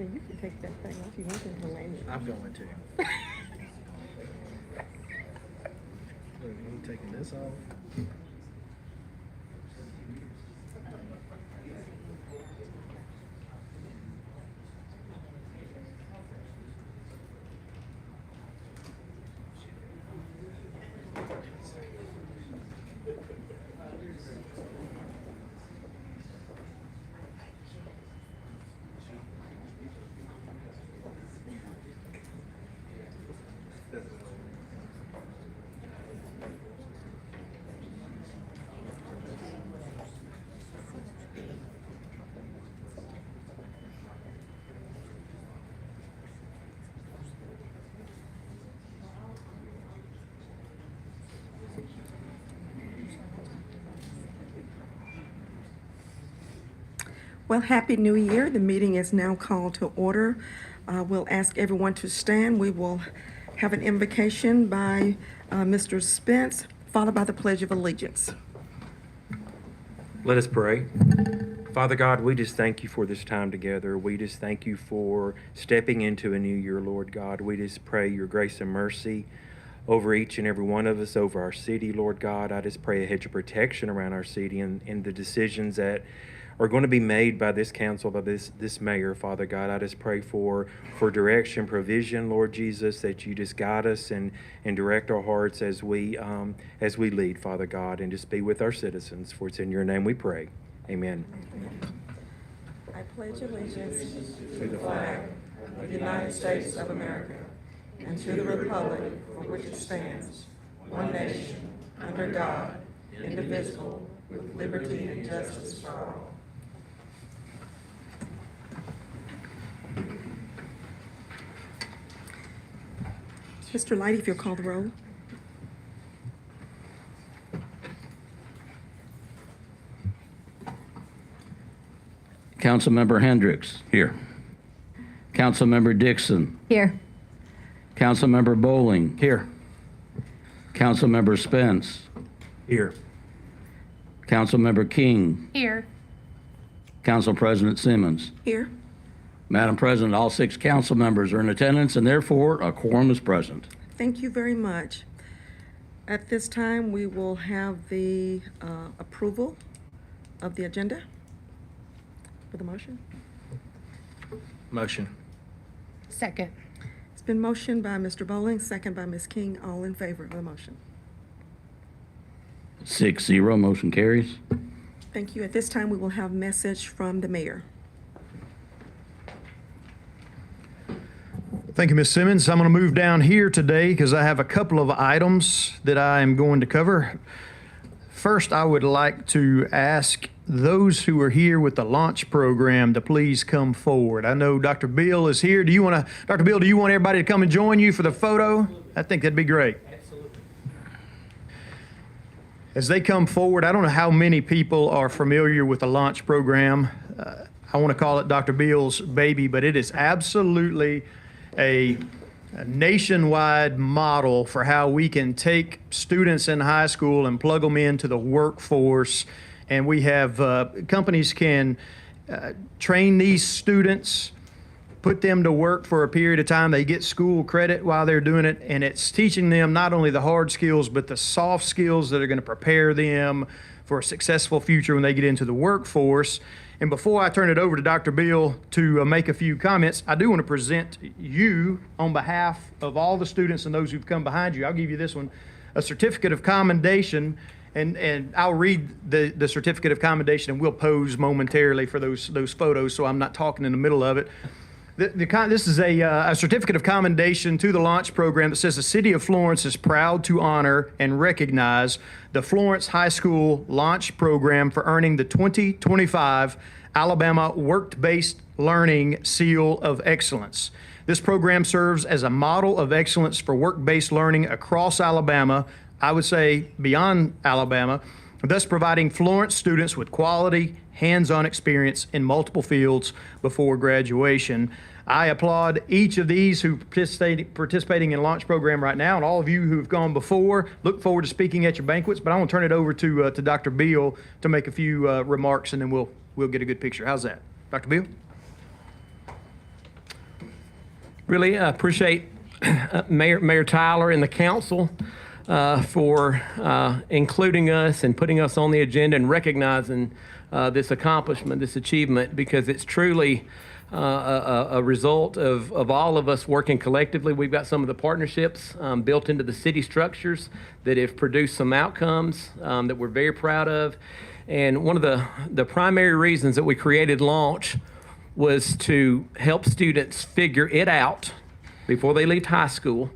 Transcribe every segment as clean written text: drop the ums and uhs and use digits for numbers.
Yeah, you can take that thing off. You want them to land it. I'm going to. Look, I'm taking this off. Well, Happy New Year. The meeting is now called to order. We'll ask everyone to stand. We will have an invocation by Mr. Spence, followed by the Pledge of Allegiance. Let us pray. Father God, we just thank you for this time together. We just thank you for stepping into a new year, Lord God. We just pray your grace and mercy over each and every one of us, over our city, Lord God. I just pray a hedge of protection around our city and the decisions that are going to be made by this council, by this mayor, Father God. I just pray for direction, provision, Lord Jesus, that you just guide us and direct our hearts as we lead, Father God, and just be with our citizens. For it's in your name we pray. Amen. I pledge allegiance to the flag of the United States of America and to the republic for which it stands, one nation, under God, indivisible, with liberty and justice for all. Mr. Light, if you'll call the roll. Councilmember Hendricks. Here. Councilmember Dixon. Here. Councilmember Bowling. Here. Councilmember Spence. Here. Councilmember King. Here. Council President Simmons. Here. Madam President, all 6 council members are in attendance, and therefore a quorum is present. Thank you very much. At this time, we will have the approval of the agenda for the motion. Motion. Second. It's been motioned by Mr. Bowling, second by Ms. King. All in favor of the motion. 6-0, motion carries. Thank you. At this time, we will have message from the mayor. Thank you, Ms. Simmons. I'm going to move down here today because I have a couple of items that I am going to cover. First, I would like to ask those who are here with the launch program to please come forward. I know Dr. Bill is here. Dr. Bill, do you want everybody to come and join you for the photo? I think that'd be great. Absolutely. As they come forward, I don't know how many people are familiar with the launch program. I want to call it Dr. Bill's baby, but it is absolutely a nationwide model for how we can take students in high school and plug them into the workforce. And we have companies can train these students, put them to work for a period of time. They get school credit while they're doing it, and it's teaching them not only the hard skills, but the soft skills that are going to prepare them for a successful future when they get into the workforce. And before I turn it over to Dr. Bill to make a few comments, I do want to present you, on behalf of all the students and those who've come behind you, I'll give you this one, a certificate of commendation, and I'll read the certificate of commendation, and we'll pose momentarily for those photos, so I'm not talking in the middle of it. This is a certificate of commendation to the launch program that says the City of Florence is proud to honor and recognize the Florence High School Launch Program for earning the 2025 Alabama Work-Based Learning Seal of Excellence. This program serves as a model of excellence for work-based learning across Alabama, I would say beyond Alabama, thus providing Florence students with quality, hands-on experience in multiple fields before graduation. I applaud each of these who participating in the launch program right now, and all of you who have gone before. Look forward to speaking at your banquets, but I want to turn it over to Dr. Beal to make a few remarks, and then we'll get a good picture. How's that? Dr. Beal? Really appreciate Mayor Tyler and the council for including us and putting us on the agenda and recognizing this accomplishment, this achievement, because it's truly a result of all of us working collectively. We've got some of the partnerships built into the city structures that have produced some outcomes that we're very proud of. And one of the primary reasons that we created Launch was to help students figure it out before they leave high school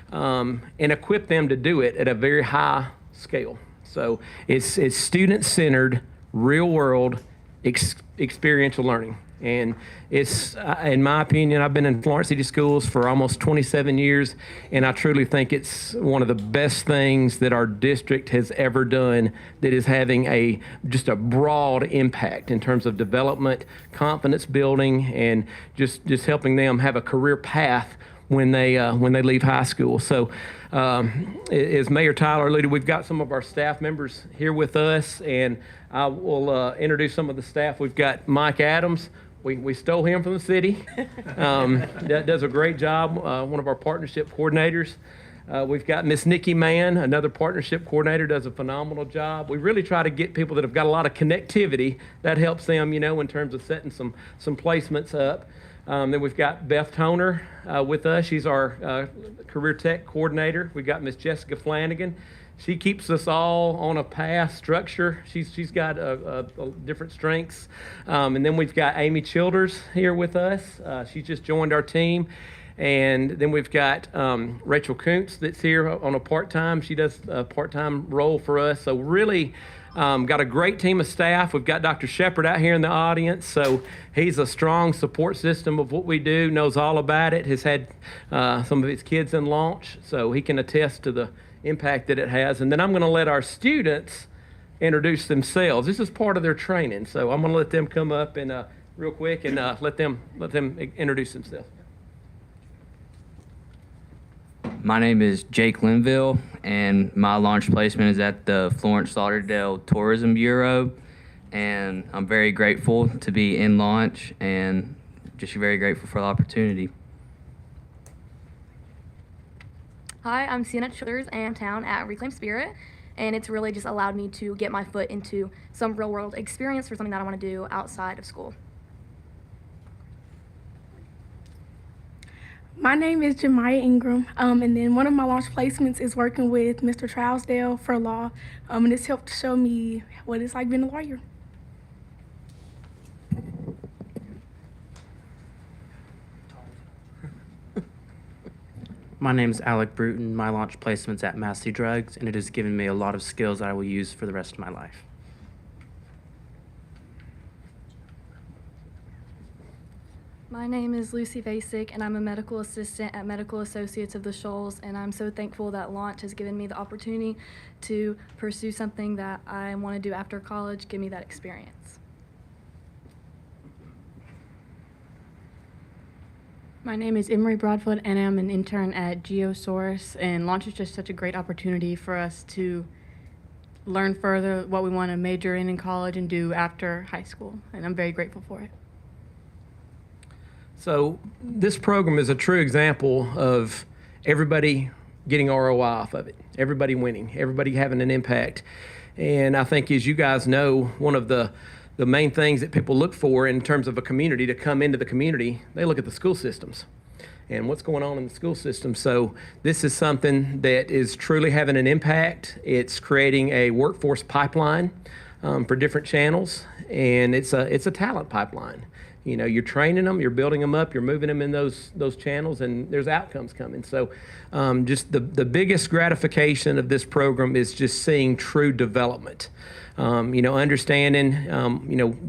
and equip them to do it at a very high scale. So it's student-centered, real-world experiential learning. And it's, in my opinion, I've been in Florence City Schools for almost 27 years, and I truly think it's one of the best things that our district has ever done that is having just a broad impact in terms of development, confidence building, and just helping them have a career path when they leave high school. So as Mayor Tyler alluded, we've got some of our staff members here with us, and I will introduce some of the staff. We've got Mike Adams. We stole him from the city. That does a great job, one of our partnership coordinators. We've got Miss Nikki Mann, another partnership coordinator, does a phenomenal job. We really try to get people that have got a lot of connectivity. That helps them, in terms of setting some placements up. Then we've got Beth Toner with us. She's our career tech coordinator. We've got Miss Jessica Flanagan. She keeps us all on a path structure. She's got different strengths. And then we've got Amy Childers here with us. She's just joined our team. And then we've got Rachel Kuntz that's here on a part-time. She does a part-time role for us. So really got a great team of staff. We've got Dr. Shepard out here in the audience. So he's a strong support system of what we do, knows all about it, has had some of his kids in Launch. So he can attest to the impact that it has. And then I'm going to let our students introduce themselves. This is part of their training. So I'm going to let them come up and real quick and let them introduce themselves. My name is Jake Linville, and my launch placement is at the Florence Lauderdale Tourism Bureau. And I'm very grateful to be in Launch and just very grateful for the opportunity. Hi, I'm Sienna Childers, and I'm town at Reclaim Spirit, and it's really just allowed me to get my foot into some real-world experience for something that I want to do outside of school. My name is Jemiah Ingram, and then one of my launch placements is working with Mr. Trousdale for law, and it's helped show me what it's like being a lawyer. My name is Alec Bruton. My launch placement's at Massey Drugs, and it has given me a lot of skills that I will use for the rest of my life. My name is Lucy Vasic, and I'm a medical assistant at Medical Associates of the Shoals, and I'm so thankful that Launch has given me the opportunity to pursue something that I want to do after college, give me that experience. My name is Emery Broadfoot, and I'm an intern at GeoSource, and Launch is just such a great opportunity for us to learn further what we want to major in college and do after high school, and I'm very grateful for it. So this program is a true example of everybody getting ROI off of it, everybody winning, everybody having an impact. And I think, as you guys know, one of the main things that people look for in terms of a community to come into the community, they look at the school systems and what's going on in the school system. So this is something that is truly having an impact. It's creating a workforce pipeline for different channels, and it's a talent pipeline. You're training them, you're building them up, you're moving them in those channels, and there's outcomes coming. So just the biggest gratification of this program is just seeing true development. Understanding,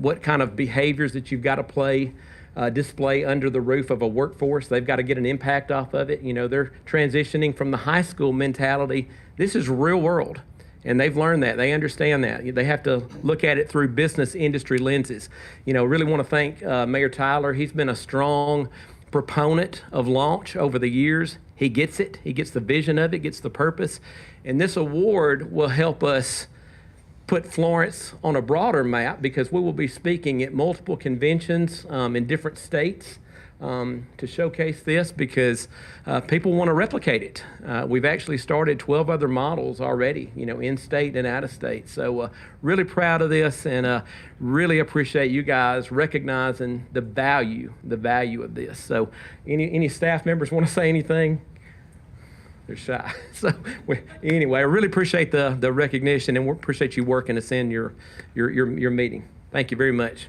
what kind of behaviors that you've got to display under the roof of a workforce. They've got to get an impact off of it. They're transitioning from the high school mentality. This is real world. And they've learned that. They understand that. They have to look at it through business industry lenses. Really want to thank Mayor Tyler. He's been a strong proponent of Launch over the years. He gets it. He gets the vision of it, gets the purpose. And this award will help us put Florence on a broader map because we will be speaking at multiple conventions in different states to showcase this because people want to replicate it. We've actually started 12 other models already, in state and out of state. So really proud of this and really appreciate you guys recognizing the value of this. So any staff members want to say anything? They're shy. So anyway, I really appreciate the recognition and we appreciate you working us in your meeting. Thank you very much.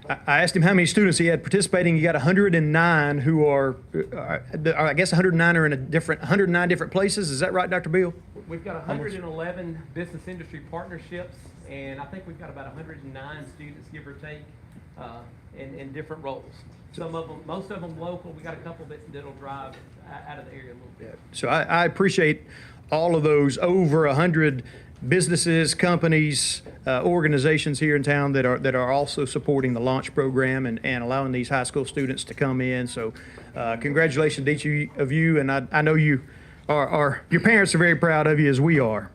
I asked him how many students he had participating. He got 109 who are, I guess 109 are in 109 different places. Is that right, Dr. Beal? We've got 111 business industry partnerships, and I think we've got about 109 students, give or take, in different roles. Some of them, most of them local. We got a couple that'll drive out of the area a little bit. So I appreciate all of those over 100 businesses, companies, organizations here in town that are also supporting the launch program and allowing these high school students to come in. So congratulations to each of you, and I know you are your parents are very proud of you as we are.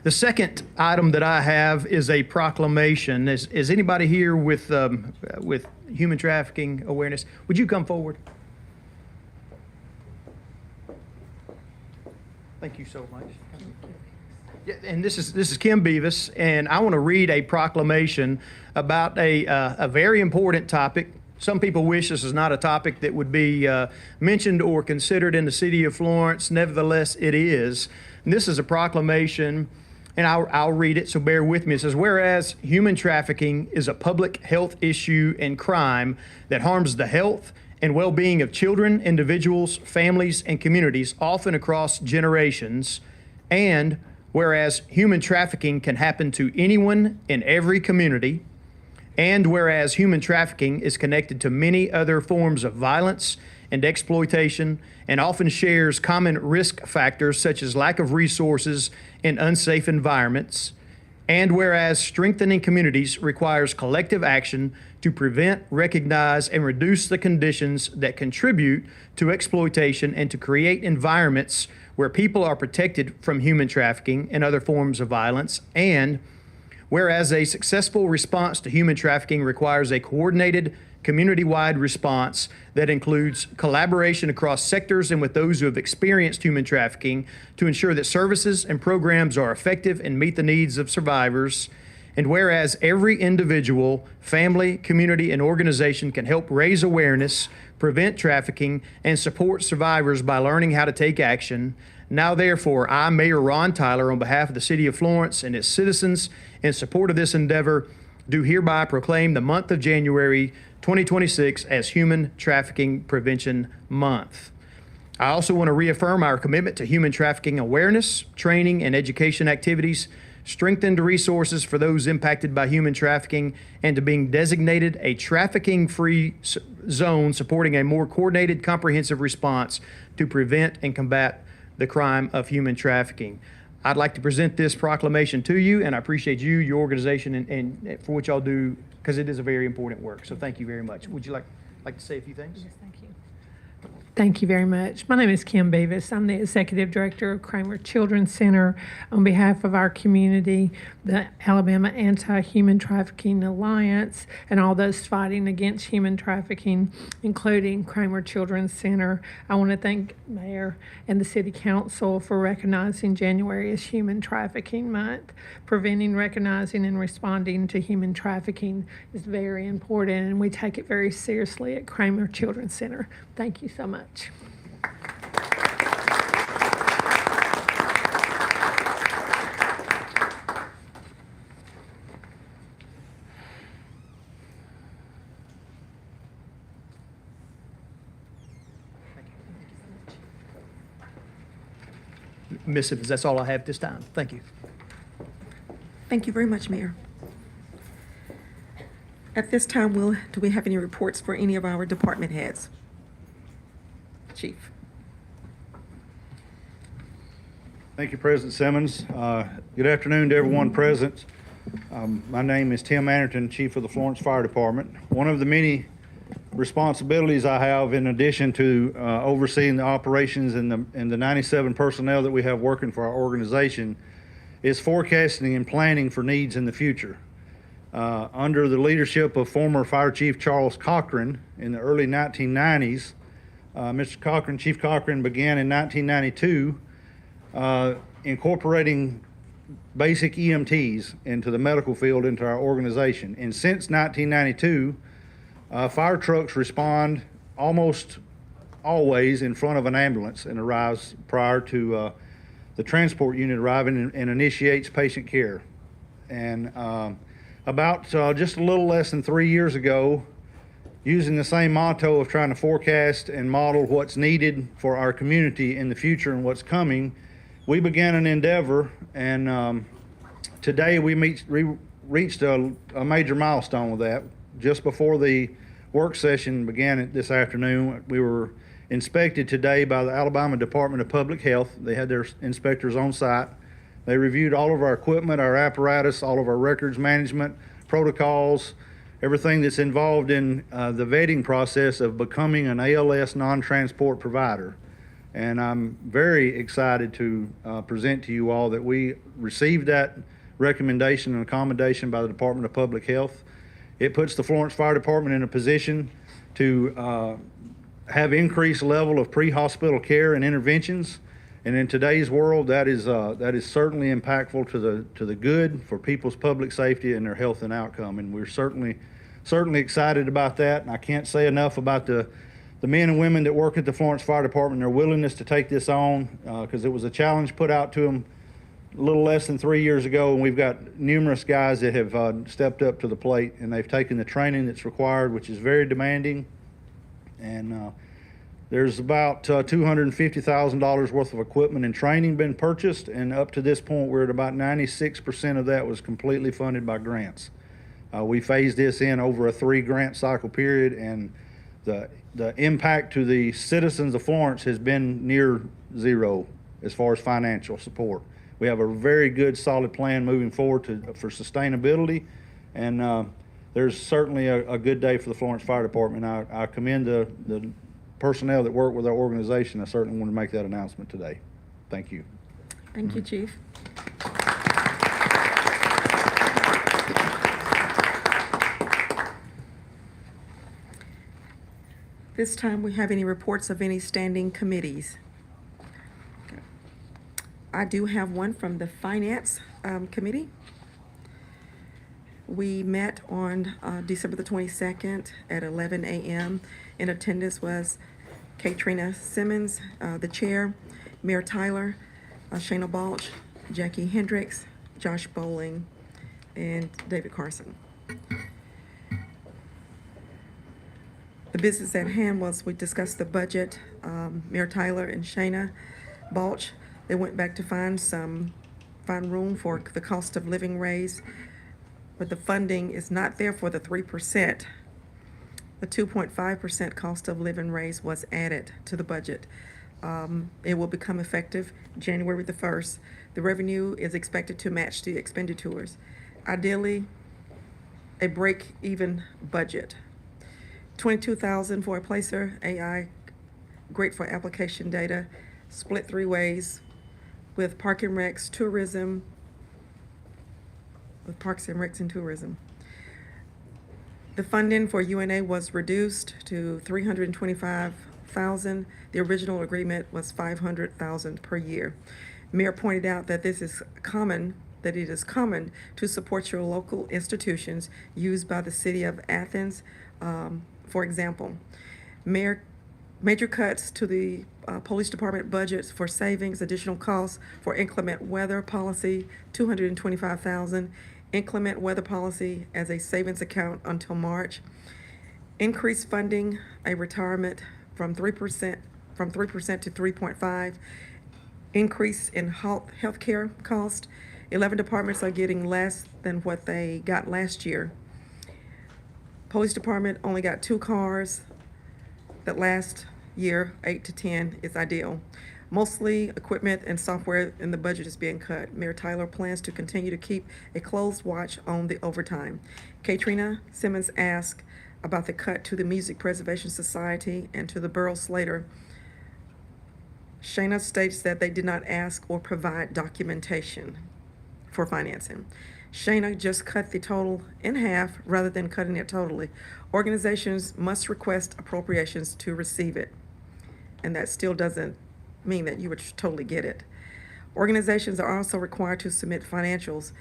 The second item that I have is a proclamation. Is anybody here with human trafficking awareness? Would you come forward? Thank you so much. Yeah, and this is Kim Beavis, and I want to read a proclamation about a very important topic. Some people wish this is not a topic that would be mentioned or considered in the city of Florence. Nevertheless, it is. And this is a proclamation, and I'll read it, so bear with me. It says, whereas human trafficking is a public health issue and crime that harms the health and well-being of children, individuals, families, and communities, often across generations, and whereas human trafficking can happen to anyone in every community, and whereas human trafficking is connected to many other forms of violence and exploitation and often shares common risk factors such as lack of resources and unsafe environments, and whereas strengthening communities requires collective action to prevent, recognize, and reduce the conditions that contribute to exploitation and to create environments where people are protected from human trafficking and other forms of violence, and whereas a successful response to human trafficking requires a coordinated, community-wide response that includes collaboration across sectors and with those who have experienced human trafficking to ensure that services and programs are effective and meet the needs of survivors, and whereas every individual, family, community, and organization can help raise awareness, prevent trafficking, and support survivors by learning how to take action. Now, therefore, I, Mayor Ron Tyler, on behalf of the City of Florence and its citizens, in support of this endeavor, do hereby proclaim the month of January 2026 as Human Trafficking Prevention Month. I also want to reaffirm our commitment to human trafficking awareness, training, and education activities, strengthened resources for those impacted by human trafficking, and to being designated a trafficking-free zone supporting a more coordinated, comprehensive response to prevent and combat the crime of human trafficking. I'd like to present this proclamation to you, and I appreciate you, your organization, and for what y'all do, because it is a very important work. So thank you very much. Would you like to say a few things? Yes, thank you. Thank you very much. My name is Kim Beavis. I'm the Executive Director of Kramer Children's Center. On behalf of our community, the Alabama Anti-Human Trafficking Alliance, and all those fighting against human trafficking, including Kramer Children's Center, I want to thank Mayor and the City Council for recognizing January as Human Trafficking Month. Preventing, recognizing, and responding to human trafficking is very important, and we take it very seriously at Kramer Children's Center. Thank you so much. Miss Evans, that's all I have this time. Thank you. Thank you very much, Mayor. At this time, do we have any reports for any of our department heads? Chief. Thank you, President Simmons. Good afternoon to everyone present. My name is Tim Anderton, Chief of the Florence Fire Department. One of the many responsibilities I have, in addition to overseeing the operations and the 97 personnel that we have working for our organization, is forecasting and planning for needs in the future. Under the leadership of former Fire Chief Charles Cochran in the early 1990s, Chief Cochran began in 1992 incorporating basic EMTs into the medical field into our organization. And since 1992, fire trucks respond almost always in front of an ambulance and arrives prior to the transport unit arriving and initiates patient care. And about just a little less than 3 years ago, using the same motto of trying to forecast and model what's needed for our community in the future and what's coming, we began an endeavor, and today we reached a major milestone with that. Just before the work session began this afternoon, we were inspected today by the Alabama Department of Public Health. They had their inspectors on site. They reviewed all of our equipment, our apparatus, all of our records management, protocols, everything that's involved in the vetting process of becoming an ALS non-transport provider. And I'm very excited to present to you all that we received that recommendation and accommodation by the Department of Public Health. It puts the Florence Fire Department in a position to have increased level of pre-hospital care and interventions. And in today's world, that is certainly impactful to the good for people's public safety and their health and outcome. And we're certainly excited about that. And I can't say enough about the men and women that work at the Florence Fire Department, their willingness to take this on, because it was a challenge put out to them a little less than 3 years ago, and we've got numerous guys that have stepped up to the plate, and they've taken the training that's required, which is very demanding. And there's about $250,000 worth of equipment and training been purchased, and up to this point, we're at about 96% of that was completely funded by grants. We phased this in over a 3 grant cycle period, and the impact to the citizens of Florence has been near zero as far as financial support. We have a very good, solid plan moving forward for sustainability, and there's certainly a good day for the Florence Fire Department. I commend the personnel that work with our organization. I certainly want to make that announcement today. Thank you. Thank you, Chief. This time, we have any reports of any standing committees? Okay. I do have one from the Finance Committee. We met on December the 22nd at 11 a.m. In attendance was Katrina Simmons, the chair, Mayor Tyler, Shana Balch, Jackie Hendricks, Josh Bowling, and David Carson. The business at hand was we discussed the budget. Mayor Tyler and Shana Balch, they went back to find room for the cost of living raise, but the funding is not there for the 3%. The 2.5% cost of living raise was added to the budget. It will become effective January the 1st. The revenue is expected to match the expenditures. Ideally, a break-even budget. $22,000 for a placer, AI, great for application data, split 3 ways with Parks and Recs, tourism, with Parks and Recs and tourism. The funding for UNA was reduced to $325,000. The original agreement was $500,000 per year. Mayor pointed out that it is common to support your local institutions used by the city of Athens. For example, major cuts to the police department budgets for savings, additional costs for inclement weather policy, $225,000, inclement weather policy as a savings account until March, increased funding, a retirement from 3% to 3.5%, increase in health care cost, 11 departments are getting less than what they got last year. Police department only got 2 cars. That last year, 8 to 10 is ideal. Mostly equipment and software in the budget is being cut. Mayor Tyler plans to continue to keep a close watch on the overtime. Katrina Simmons asked about the cut to the Music Preservation Society and to the Burl Slater. Shayna states that they did not ask or provide documentation for financing. Shayna just cut the total in half rather than cutting it totally. Organizations must request appropriations to receive it, and that still doesn't mean that you would totally get it. Organizations are also required to submit financials.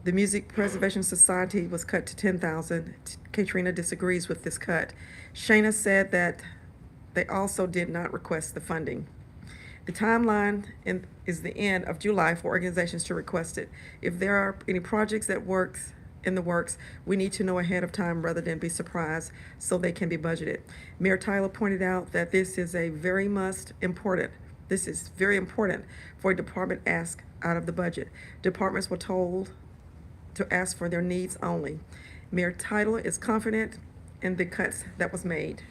The Music Preservation Society was cut to $10,000. Katrina disagrees with this cut. Shayna said that they also did not request the funding. The timeline is the end of July for organizations to request it. If there are any projects that in the works, we need to know ahead of time rather than be surprised so they can be budgeted. Mayor Tyler pointed out that this is very important for a department ask out of the budget. Departments were told to ask for their needs only. Mayor Tyler is confident in the cuts that was made.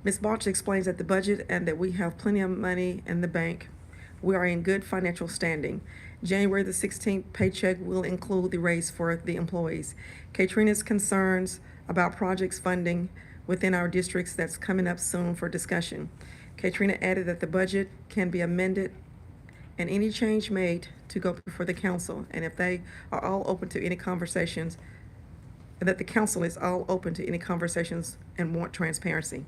Ms. Balch explains that the budget and that we have plenty of money in the bank. We are in good financial standing. January the 16th paycheck will include the raise for the employees. Katrina's concerns about projects funding within our districts that's coming up soon for discussion. Katrina added that the budget can be amended and any change made to go before the council, and if they are all open to any conversations, and that the council is all open to any conversations and want transparency.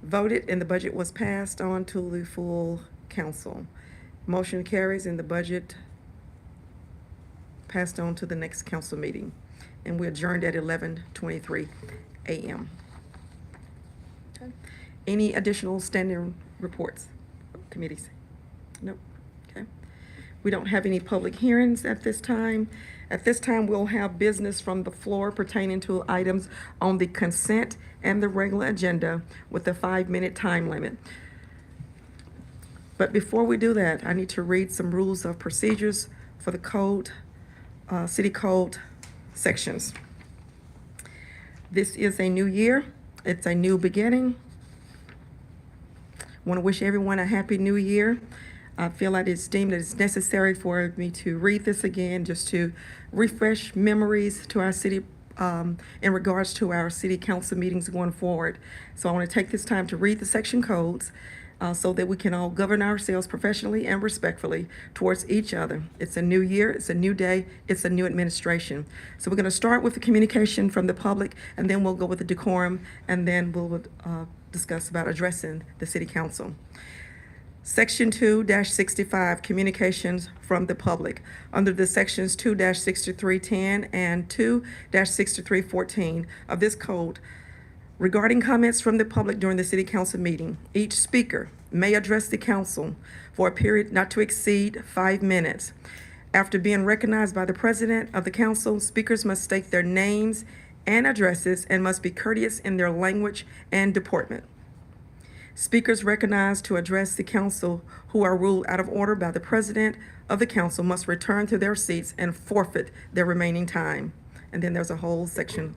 Voted and the budget was passed on to the full council. Motion carries and the budget passed on to the next council meeting. And we adjourned at 11:23 a.m. Okay. Any additional standing reports, committees? Nope. Okay. We don't have any public hearings at this time. At this time, we'll have business from the floor pertaining to items on the consent and the regular agenda with a 5-minute time limit. But before we do that, I need to read some rules of procedures for the code, city code sections. This is a new year. It's a new beginning. Want to wish everyone a happy new year. I feel like it's deemed that it's necessary for me to read this again, just to refresh memories to our city in regards to our city council meetings going forward. So I want to take this time to read the section codes so that we can all govern ourselves professionally and respectfully towards each other. It's a new year, it's a new day, it's a new administration. So we're going to start with the communication from the public, and then we'll go with the decorum, and then we'll discuss about addressing the city council. Section 2-65, communications from the public. Under the sections 2-6310 and 2-6314 of this code, regarding comments from the public during the city council meeting, each speaker may address the council for a period not to exceed 5 minutes. After being recognized by the president of the council, speakers must state their names and addresses and must be courteous in their language and deportment. Speakers recognized to address the council who are ruled out of order by the president of the council must return to their seats and forfeit their remaining time. And then there's a whole section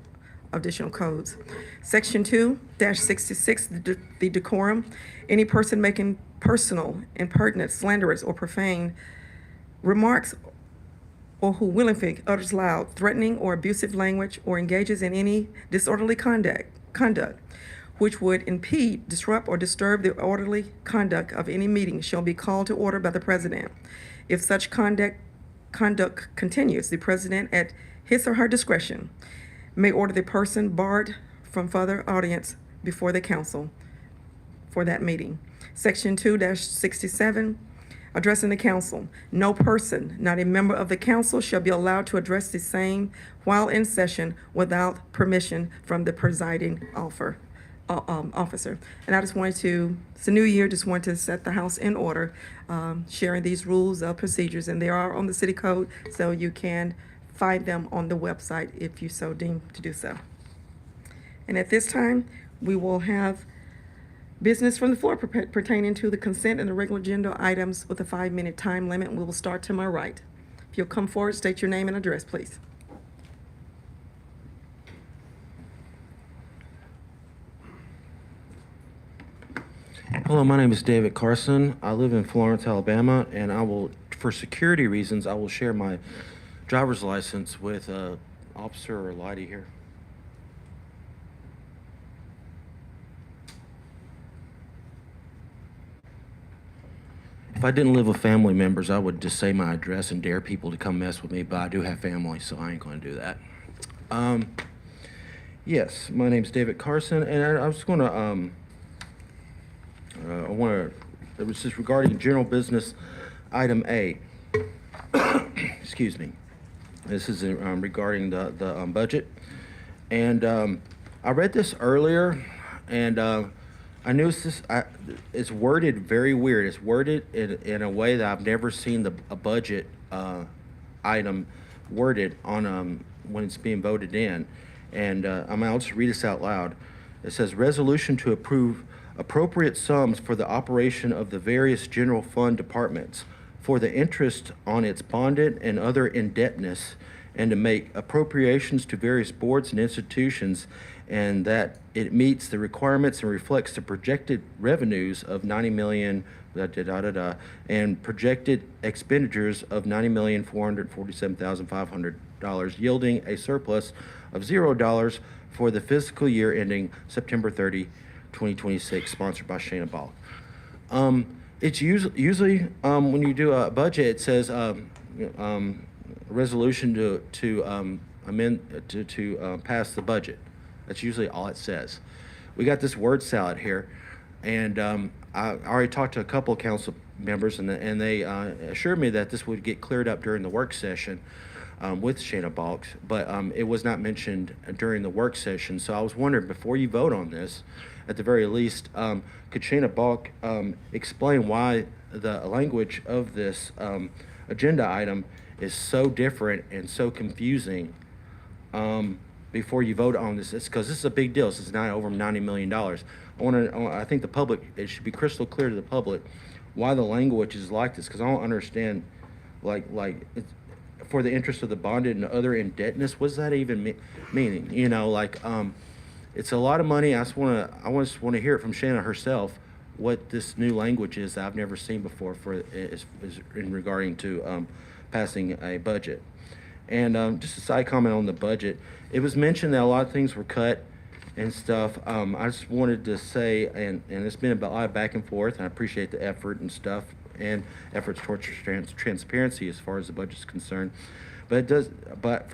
of additional codes. Section 2-66, the decorum. Any person making personal, impertinent, slanderous, or profane remarks or who willingly utters loud, threatening, or abusive language or engages in any disorderly conduct which would impede, disrupt, or disturb the orderly conduct of any meeting shall be called to order by the president. If such conduct continues, the president, at his or her discretion, may order the person barred from further audience before the council for that meeting. Section 2-67, addressing the council. No person, not a member of the council, shall be allowed to address the same while in session without permission from the presiding officer. And I just wanted to, it's a new year, just wanted to set the house in order, sharing these rules of procedures, and they are on the city code, so you can find them on the website if you so deem to do so. And at this time, we will have Business from the floor pertaining to the consent and the regular agenda items with a 5-minute time limit. We will start to my right. If you'll come forward, state your name and address, please. Hello, my name is David Carson. I live in Florence, Alabama, and for security reasons, I will share my driver's license with Officer Lighty here. If I didn't live with family members, I would just say my address and dare people to come mess with me, but I do have family, so I ain't going to do that. Yes, my name's David Carson, and I was going to, it was just regarding general business item A. Excuse me. This is regarding the budget. And I read this earlier, and I noticed it's worded very weird. It's worded in a way that I've never seen a budget item worded on when it's being voted in. And I'll just read this out loud. It says, resolution to approve appropriate sums for the operation of the various general fund departments for the interest on its bonded and other indebtedness, and to make appropriations to various boards and institutions, and that it meets the requirements and reflects the projected revenues of $90 million, and projected expenditures of $90,447,500, yielding a surplus of $0 for the fiscal year ending September 30, 2026, sponsored by Shana Ball. It's usually when you do a budget, it says resolution to amend to pass the budget. That's usually all it says. We got this word salad here, and I already talked to a couple of council members, and they assured me that this would get cleared up during the work session with Shana Balks, but it was not mentioned during the work session. So I was wondering, before you vote on this, at the very least, could Shana Balk explain why the language of this agenda item is so different and so confusing before you vote on this? It's because this is a big deal. This is not over $90 million. I think the public, it should be crystal clear to the public why the language is like this, because I don't understand, it's, for the interest of the bonded and other indebtedness, what does that even mean? You know, it's a lot of money. I just want to hear it from Shanna herself what this new language is that I've never seen before is in regarding to passing a budget. And just a side comment on the budget, it was mentioned that a lot of things were cut and stuff. I just wanted to say, and it's been a lot of back and forth, and I appreciate the effort and stuff, and efforts towards transparency as far as the budget's concerned. But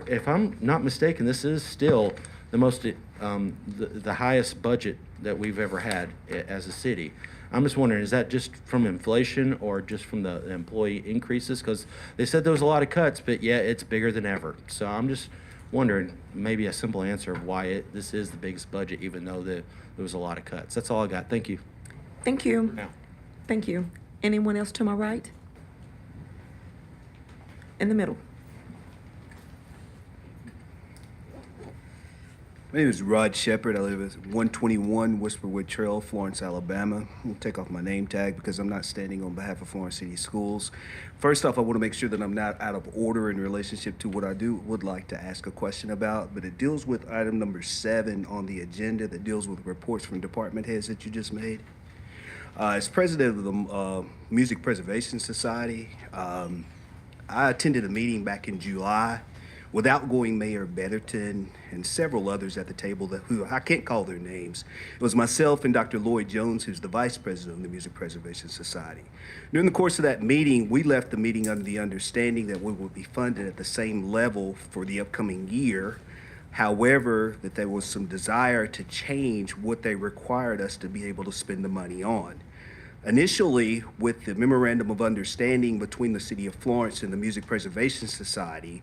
if I'm not mistaken, this is still the most the highest budget that we've ever had as a city. I'm just wondering, is that just from inflation or just from the employee increases? Because they said there was a lot of cuts, but yeah, it's bigger than ever. So I'm just wondering, maybe a simple answer of why this is the biggest budget, even though there was a lot of cuts. That's all I got. Thank you. Thank you. Yeah. Thank you. Anyone else to my right? In the middle. My name is Rod Shepard. I live at 121 Whisperwood Trail, Florence, Alabama. I'll take off my name tag because I'm not standing on behalf of Florence City Schools. First off, I want to make sure that I'm not out of order in relationship to what I would like to ask a question about, but it deals with item number 7 on the agenda that deals with reports from department heads that you just made. As president of the Music Preservation Society, I attended a meeting back in July with outgoing Mayor Betterton and several others at the table who I can't call their names. It was myself and Dr. Lloyd Jones, who's the vice president of the Music Preservation Society. During the course of that meeting, we left the meeting under the understanding that we would be funded at the same level for the upcoming year. However, that there was some desire to change what they required us to be able to spend the money on. Initially, with the memorandum of understanding between the City of Florence and the Music Preservation Society,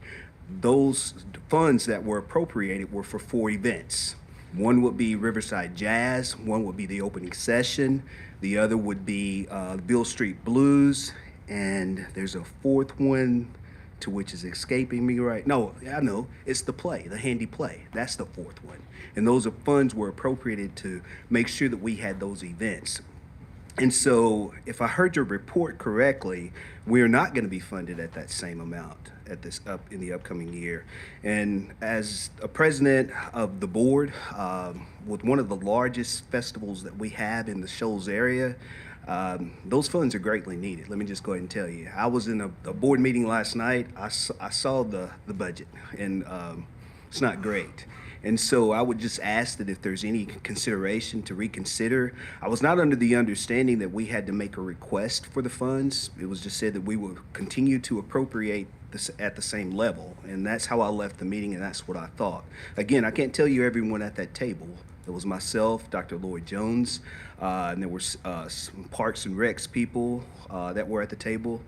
those funds that were appropriated were for 4 events. One would be Riverside Jazz, one would be the opening session, the other would be Beale Street Blues, and there's a fourth one to which is escaping me right. No, I know. It's the play, the handy play. That's the fourth one. And those funds were appropriated to make sure that we had those events. And so, if I heard your report correctly, we're not going to be funded at that same amount in the upcoming year. And as a president of the board, with one of the largest festivals that we have in the Shoals area, those funds are greatly needed. Let me just go ahead and tell you. I was in a board meeting last night. I saw the budget, and it's not great. And so I would just ask that if there's any consideration to reconsider. I was not under the understanding that we had to make a request for the funds. It was just said that we would continue to appropriate this at the same level. And that's how I left the meeting, and that's what I thought. Again, I can't tell you everyone at that table. It was myself, Dr. Lloyd Jones, and there were some Parks and Recs people that were at the table.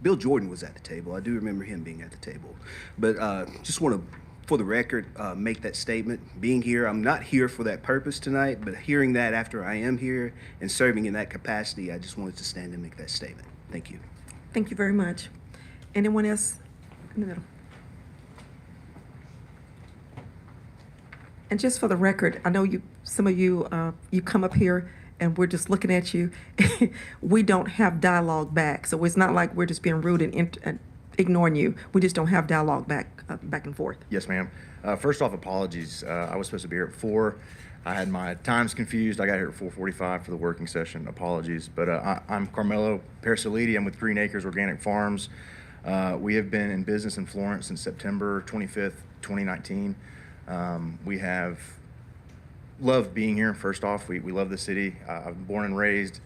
Bill Jordan was at the table. I do remember him being at the table. But just want to, for the record, make that statement. Being here, I'm not here for that purpose tonight, but hearing that after I am here and serving in that capacity, I just wanted to stand and make that statement. Thank you. Thank you very much. Anyone else in the middle? And just for the record, I know some of you, you come up here and we're just looking at you. We don't have dialogue back. So it's not like we're just being rude and ignoring you. We just don't have dialogue back and forth. Yes, ma'am. First off, apologies. I was supposed to be here at 4. I had my times confused. I got here at 4:45 for the working session. Apologies. But I'm Carmelo Parasolidi. I'm with Green Acres Organic Farms. We have been in business in Florence since September 25th, 2019. We have loved being here. First off, we love the city. I've been born and raised,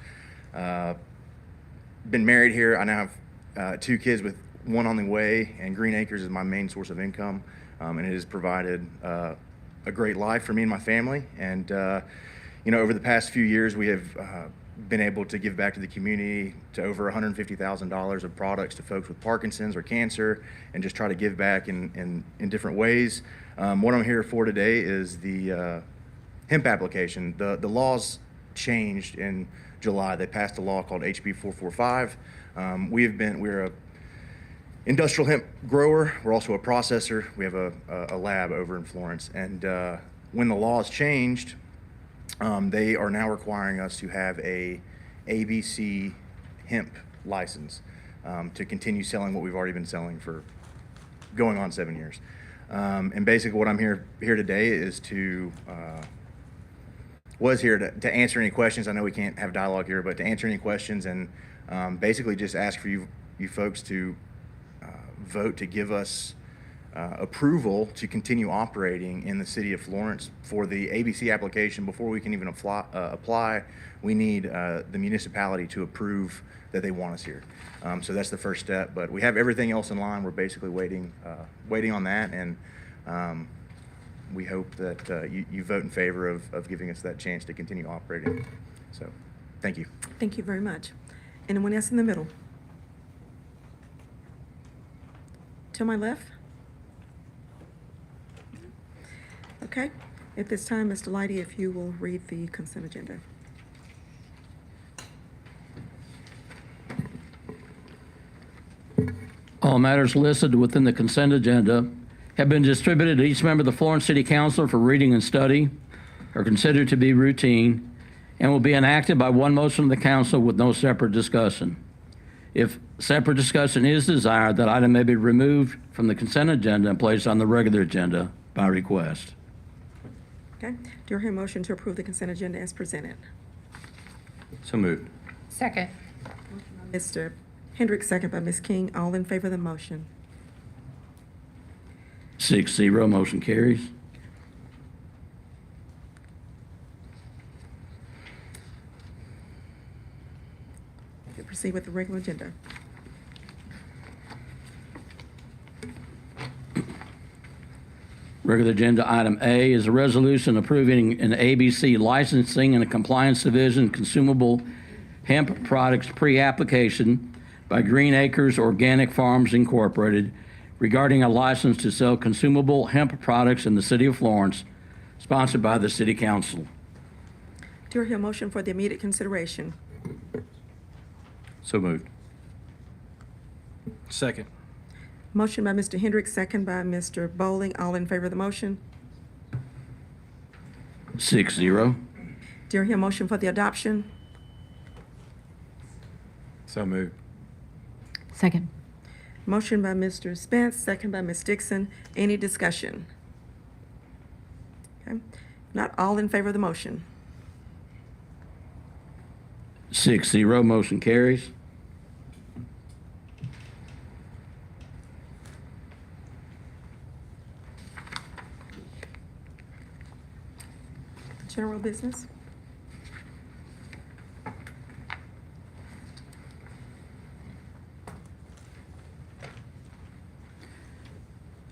been married here. I now have 2 kids with one on the way, and Green Acres is my main source of income, and it has provided a great life for me and my family. And over the past few years, we have been able to give back to the community to over $150,000 of products to folks with Parkinson's or cancer, and just try to give back in different ways. What I'm here for today is the hemp application. The laws changed in July. They passed a law called HB 445. We're a industrial hemp grower. We're also a processor. We have a lab over in Florence. And when the laws changed, they are now requiring us to have a ABC hemp license to continue selling what we've already been selling for going on 7 years. And basically what I'm here today is to answer any questions. I know we can't have dialogue here, but to answer any questions and basically just ask for you folks to vote to give us approval to continue operating in the city of Florence for the ABC application. Before we can even apply, we need the municipality to approve that they want us here. So that's the first step, but we have everything else in line. We're basically waiting on that, and we hope that you vote in favor of giving us that chance to continue operating. So, thank you. Thank you very much. Anyone else in the middle? To my left? Okay. At this time, Mr. Leidy, if you will read the consent agenda. All matters listed within the consent agenda have been distributed to each member of the Florence City Council for reading and study, are considered to be routine, and will be enacted by one motion of the council with no separate discussion. If separate discussion is desired, that item may be removed from the consent agenda and placed on the regular agenda by request. Okay. Do you hear a motion to approve the consent agenda as presented? So moved. Second. Mr. Hendricks, second by Ms. King. All in favor of the motion? 6-0, motion carries. Okay, proceed with the regular agenda. Regular agenda item A is a resolution approving an ABC licensing and a compliance division consumable hemp products pre-application by Green Acres Organic Farms Incorporated regarding a license to sell consumable hemp products in the city of Florence, sponsored by the City Council. Do you hear a motion for the immediate consideration? So moved. Second. Motion by Mr. Hendricks, second by Mr. Bowling. All in favor of the motion? 6-0. Do I hear a motion for the adoption? So moved. Second. Motion by Mr. Spence, second by Ms. Dixon. Any discussion? Okay. Not all in favor of the motion. 6-0, motion carries. General business?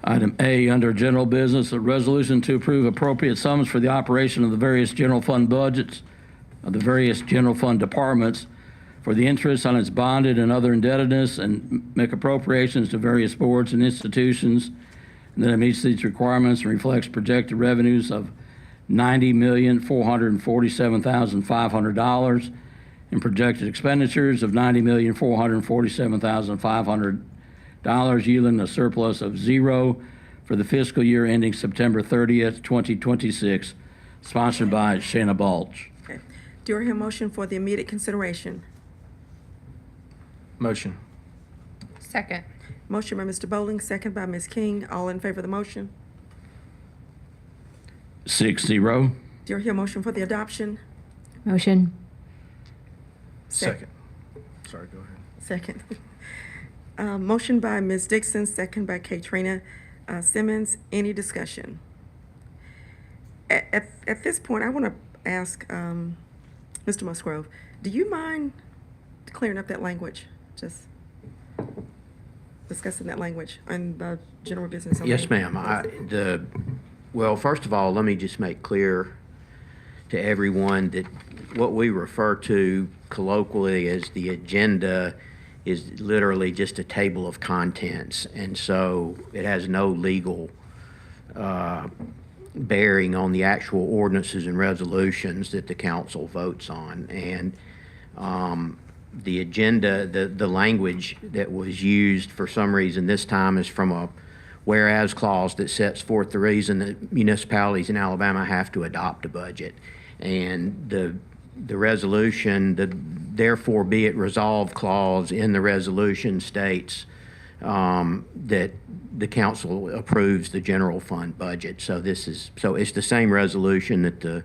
Item A, under general business, a resolution to approve appropriate sums for the operation of the various general fund budgets of the various general fund departments for the interest on its bonded and other indebtedness, and make appropriations to various boards and institutions, and that it meets these requirements and reflects projected revenues of $90,447,500 and projected expenditures of $90,447,500, yielding a surplus of $0 for the fiscal year ending September 30th, 2026, sponsored by Shana Balch. Okay. Do I hear a motion for the immediate consideration? Motion. Second. Motion by Mr. Bowling, second by Ms. King. All in favor of the motion? 6-0. Do I hear a motion for the adoption? Motion. Second. Sorry, go ahead. Second. Motion by Ms. Dixon, second by Katrina Simmons. Any discussion? At this point, I want to ask Mr. Musgrove, do you mind clearing up that language? Just discussing that language on the general business. Yes, ma'am. Well, first of all, let me just make clear to everyone that what we refer to colloquially as the agenda is literally just a table of contents. And so it has no legal bearing on the actual ordinances and resolutions that the council votes on. And the agenda, the language that was used for some reason this time is from a whereas clause that sets forth the reason that municipalities in Alabama have to adopt a budget. And the resolution, the therefore be it resolved clause in the resolution states that the council approves the general fund budget. So it's the same resolution that the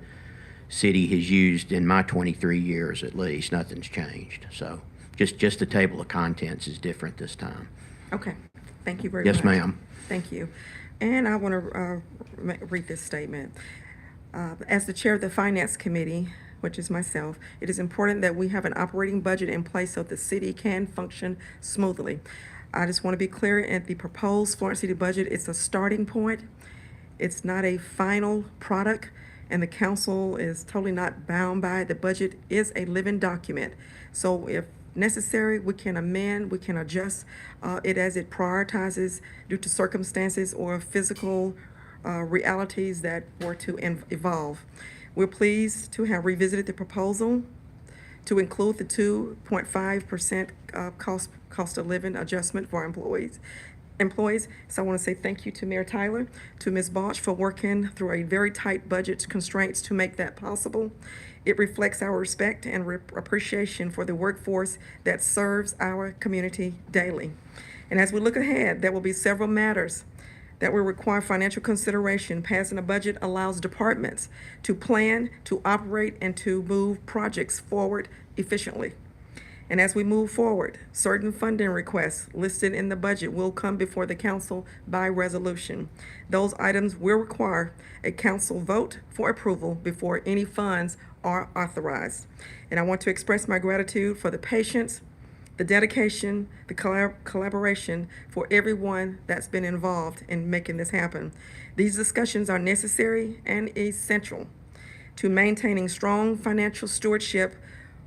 city has used in my 23 years at least. Nothing's changed. So just the table of contents is different this time. Okay. Thank you very much. Yes, ma'am. Thank you. And I want to read this statement. As the chair of the Finance Committee, which is myself, it is important that we have an operating budget in place so the city can function smoothly. I just want to be clear, at the proposed Florence City budget, it's a starting point. It's not a final product, and the council is totally not bound by it. The budget is a living document. So if necessary, we can amend, we can adjust it as it prioritizes due to circumstances or physical realities that were to evolve. We're pleased to have revisited the proposal to include the 2.5% cost of living adjustment for employees. So I want to say thank you to Mayor Tyler, to Ms. Balch for working through a very tight budget constraints to make that possible. It reflects our respect and appreciation for the workforce that serves our community daily. And as we look ahead, there will be several matters that will require financial consideration. Passing a budget allows departments to plan, to operate, and to move projects forward efficiently. And as we move forward, certain funding requests listed in the budget will come before the council by resolution. Those items will require a council vote for approval before any funds are authorized. And I want to express my gratitude for the patience, the dedication, the collaboration for everyone that's been involved in making this happen. These discussions are necessary and essential to maintaining strong financial stewardship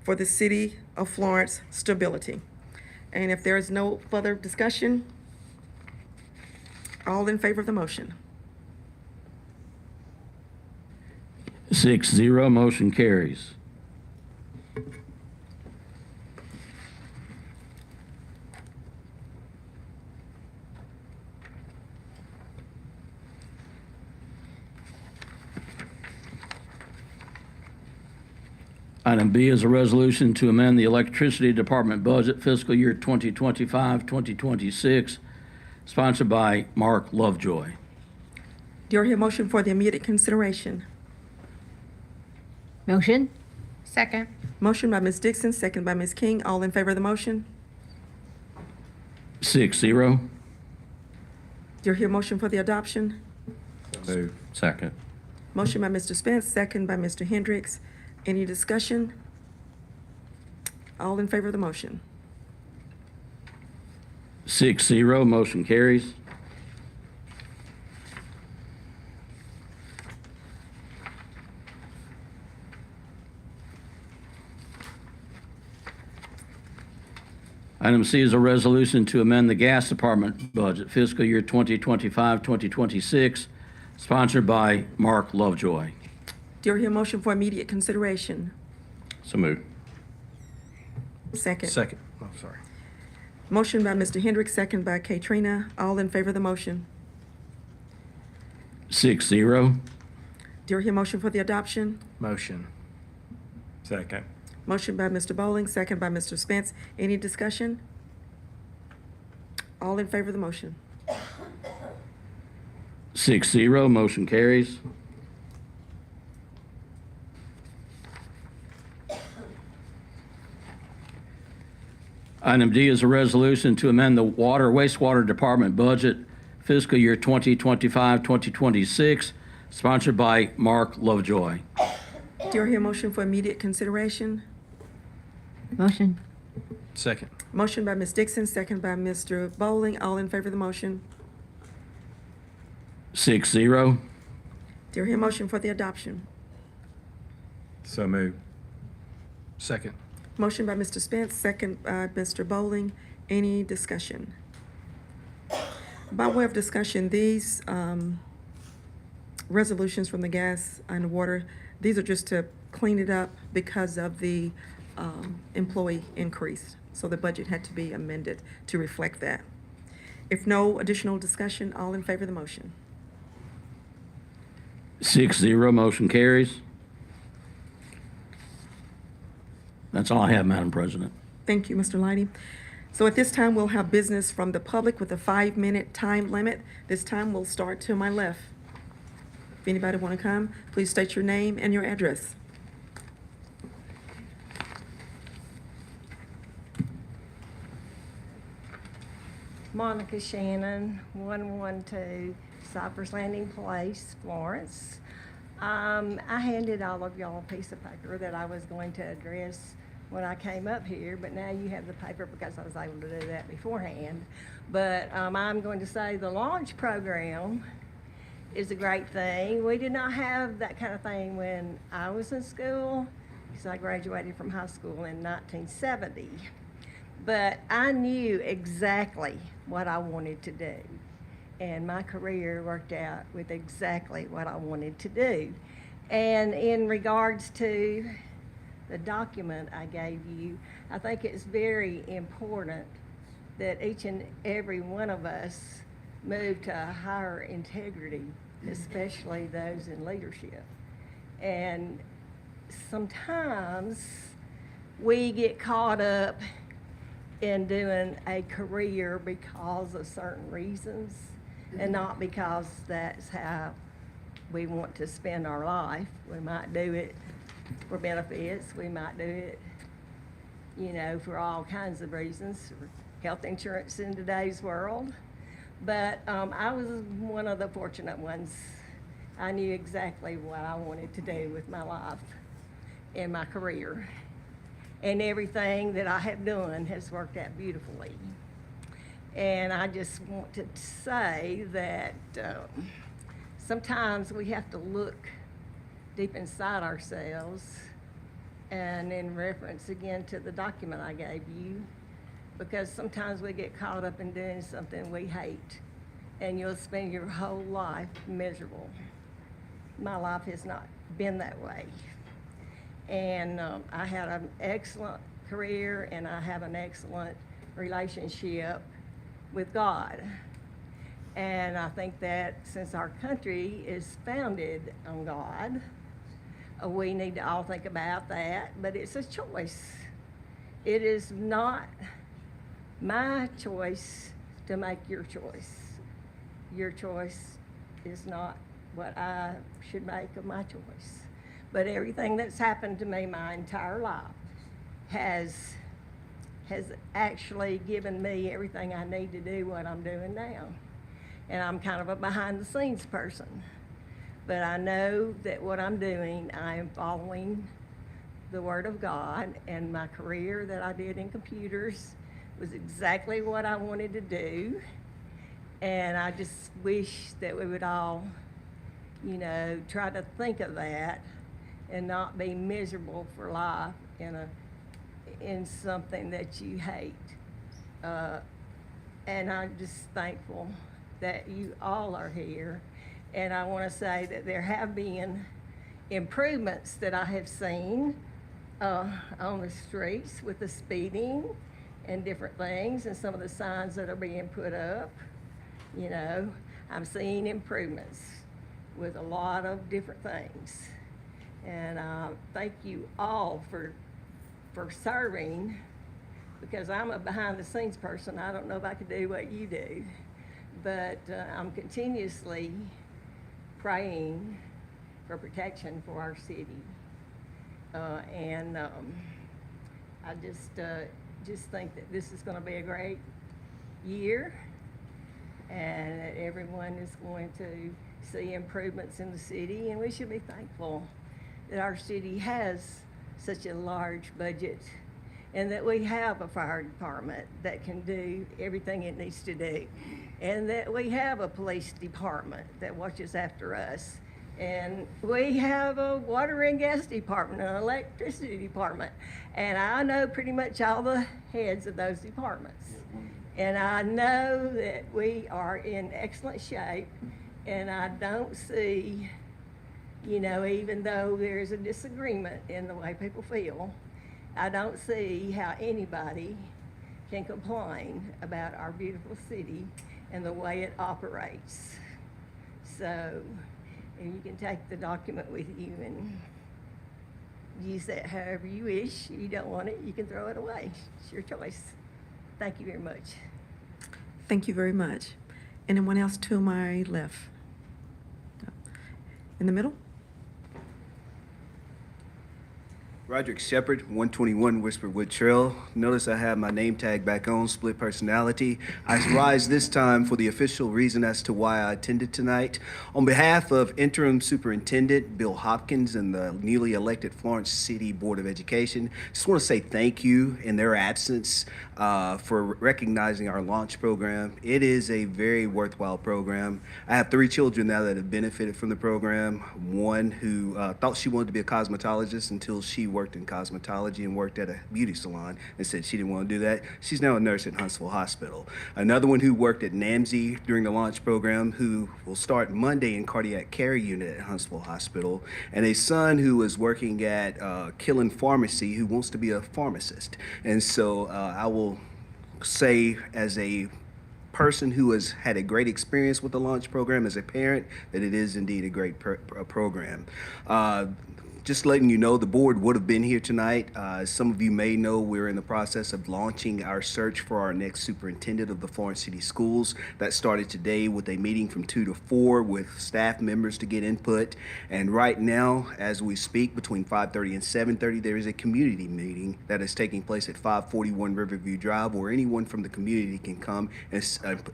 for the city of Florence stability. And if there is no further discussion, all in favor of the motion? 6-0, motion carries. Item B is a resolution to amend the Electricity Department budget fiscal year 2025-2026, sponsored by Mark Lovejoy. Do you hear a motion for the immediate consideration? Motion. Second. Motion by Ms. Dixon, second by Ms. King. All in favor of the motion? 6-0. Do you hear a motion for the adoption? Move. Second. Motion by Mr. Spence, second by Mr. Hendricks. Any discussion? All in favor of the motion? 6-0, motion carries. Item C is a resolution to amend the Gas Department budget fiscal year 2025-2026, sponsored by Mark Lovejoy. Do you hear a motion for immediate consideration? So move. Second. Second. Oh, sorry. Motion by Mr. Hendricks, second by Katrina. All in favor of the motion? 6-0. Do you hear a motion for the adoption? Motion. Second. Motion by Mr. Bowling, second by Mr. Spence. Any discussion? All in favor of the motion? 6-0, motion carries. Item D is a resolution to amend the Water Wastewater Department budget fiscal year 2025-2026, sponsored by Mark Lovejoy. Do you hear a motion for immediate consideration? Motion. Second. Motion by Ms. Dixon, second by Mr. Bowling. All in favor of the motion? 6-0. Do you hear a motion for the adoption? So move. Second. Motion by Mr. Spence, second by Mr. Bowling. Any discussion? By way of discussion, these resolutions from the gas and water, these are just to clean it up because of the employee increase. So the budget had to be amended to reflect that. If no additional discussion, all in favor of the motion? 6-0, motion carries. That's all I have, Madam President. Thank you, Mr. Leidy. So at this time, we'll have business from the public with a 5-minute time limit. This time will start to my left. If anybody want to come, please state your name and your address. Monica Shannon, 112 Cypress Landing Place, Florence. I handed all of y'all a piece of paper that I was going to address when I came up here, but now you have the paper because I was able to do that beforehand. But I'm going to say the launch program is a great thing. We did not have that kind of thing when I was in school, because I graduated from high school in 1970. But I knew exactly what I wanted to do. And my career worked out with exactly what I wanted to do. And in regards to the document I gave you, I think it's very important that each and every one of us move to a higher integrity, especially those in leadership. And sometimes we get caught up in doing a career because of certain reasons and not because that's how we want to spend our life. We might do it for benefits. We might do it, for all kinds of reasons, for health insurance in today's world. But I was one of the fortunate ones. I knew exactly what I wanted to do with my life and my career. And everything that I have done has worked out beautifully. And I just want to say that sometimes we have to look deep inside ourselves, and in reference again to the document I gave you, because sometimes we get caught up in doing something we hate, and you'll spend your whole life miserable. My life has not been that way. And I had an excellent career, and I have an excellent relationship with God. And I think that since our country is founded on God, we need to all think about that, but it's a choice. It is not my choice to make your choice. Your choice is not what I should make of my choice. But everything that's happened to me my entire life has actually given me everything I need to do what I'm doing now. And I'm kind of a behind the scenes person. But I know that what I'm doing, I am following the Word of God, and my career that I did in computers was exactly what I wanted to do. And I just wish that we would all, you know, try to think of that and not be miserable for life in something that you hate. And I'm just thankful that you all are here. And I want to say that there have been improvements that I have seen on the streets with the speeding and different things and some of the signs that are being put up. You know, I'm seeing improvements with a lot of different things. And thank you all for serving, because I'm a behind the scenes person. I don't know if I could do what you do, but I'm continuously praying for protection for our city. And I just think that this is going to be a great year, and that everyone is going to see improvements in the city, and we should be thankful that our city has such a large budget and that we have a fire department that can do everything it needs to do, and that we have a police department that watches after us, and we have a water and gas department, an electricity department, and I know pretty much all the heads of those departments. And I know that we are in excellent shape, and I don't see, you know, even though there's a disagreement in the way people feel, I don't see how anybody can complain about our beautiful city and the way it operates. So, and you can take the document with you and use that however you wish. If you don't want it, you can throw it away. It's your choice. Thank you very much. Thank you very much. Anyone else to my left? In the middle? Roderick Shepard, 121 Whisperwood Trail. Notice I have my name tag back on, split personality. I rise this time for the official reason as to why I attended tonight. On behalf of Interim Superintendent Bill Hopkins and the newly elected Florence City Board of Education, just want to say thank you in their absence for recognizing our launch program. It is a very worthwhile program. I have 3 children now that have benefited from the program. One who thought she wanted to be a cosmetologist until she worked in cosmetology and worked at a beauty salon and said she didn't want to do that. She's now a nurse at Huntsville Hospital. Another one who worked at NAMSI during the launch program, who will start Monday in cardiac care unit at Huntsville Hospital. And a son who is working at Killen Pharmacy, who wants to be a pharmacist. And so I will say, as a person who has had a great experience with the launch program, as a parent, that it is indeed a great program. Just letting you know, the board would have been here tonight. Some of you may know we're in the process of launching our search for our next superintendent of the Florence City Schools. That started today with a meeting from 2 to 4 with staff members to get input. And right now, as we speak, between 5:30 and 7:30, there is a community meeting that is taking place at 541 Riverview Drive, where anyone from the community can come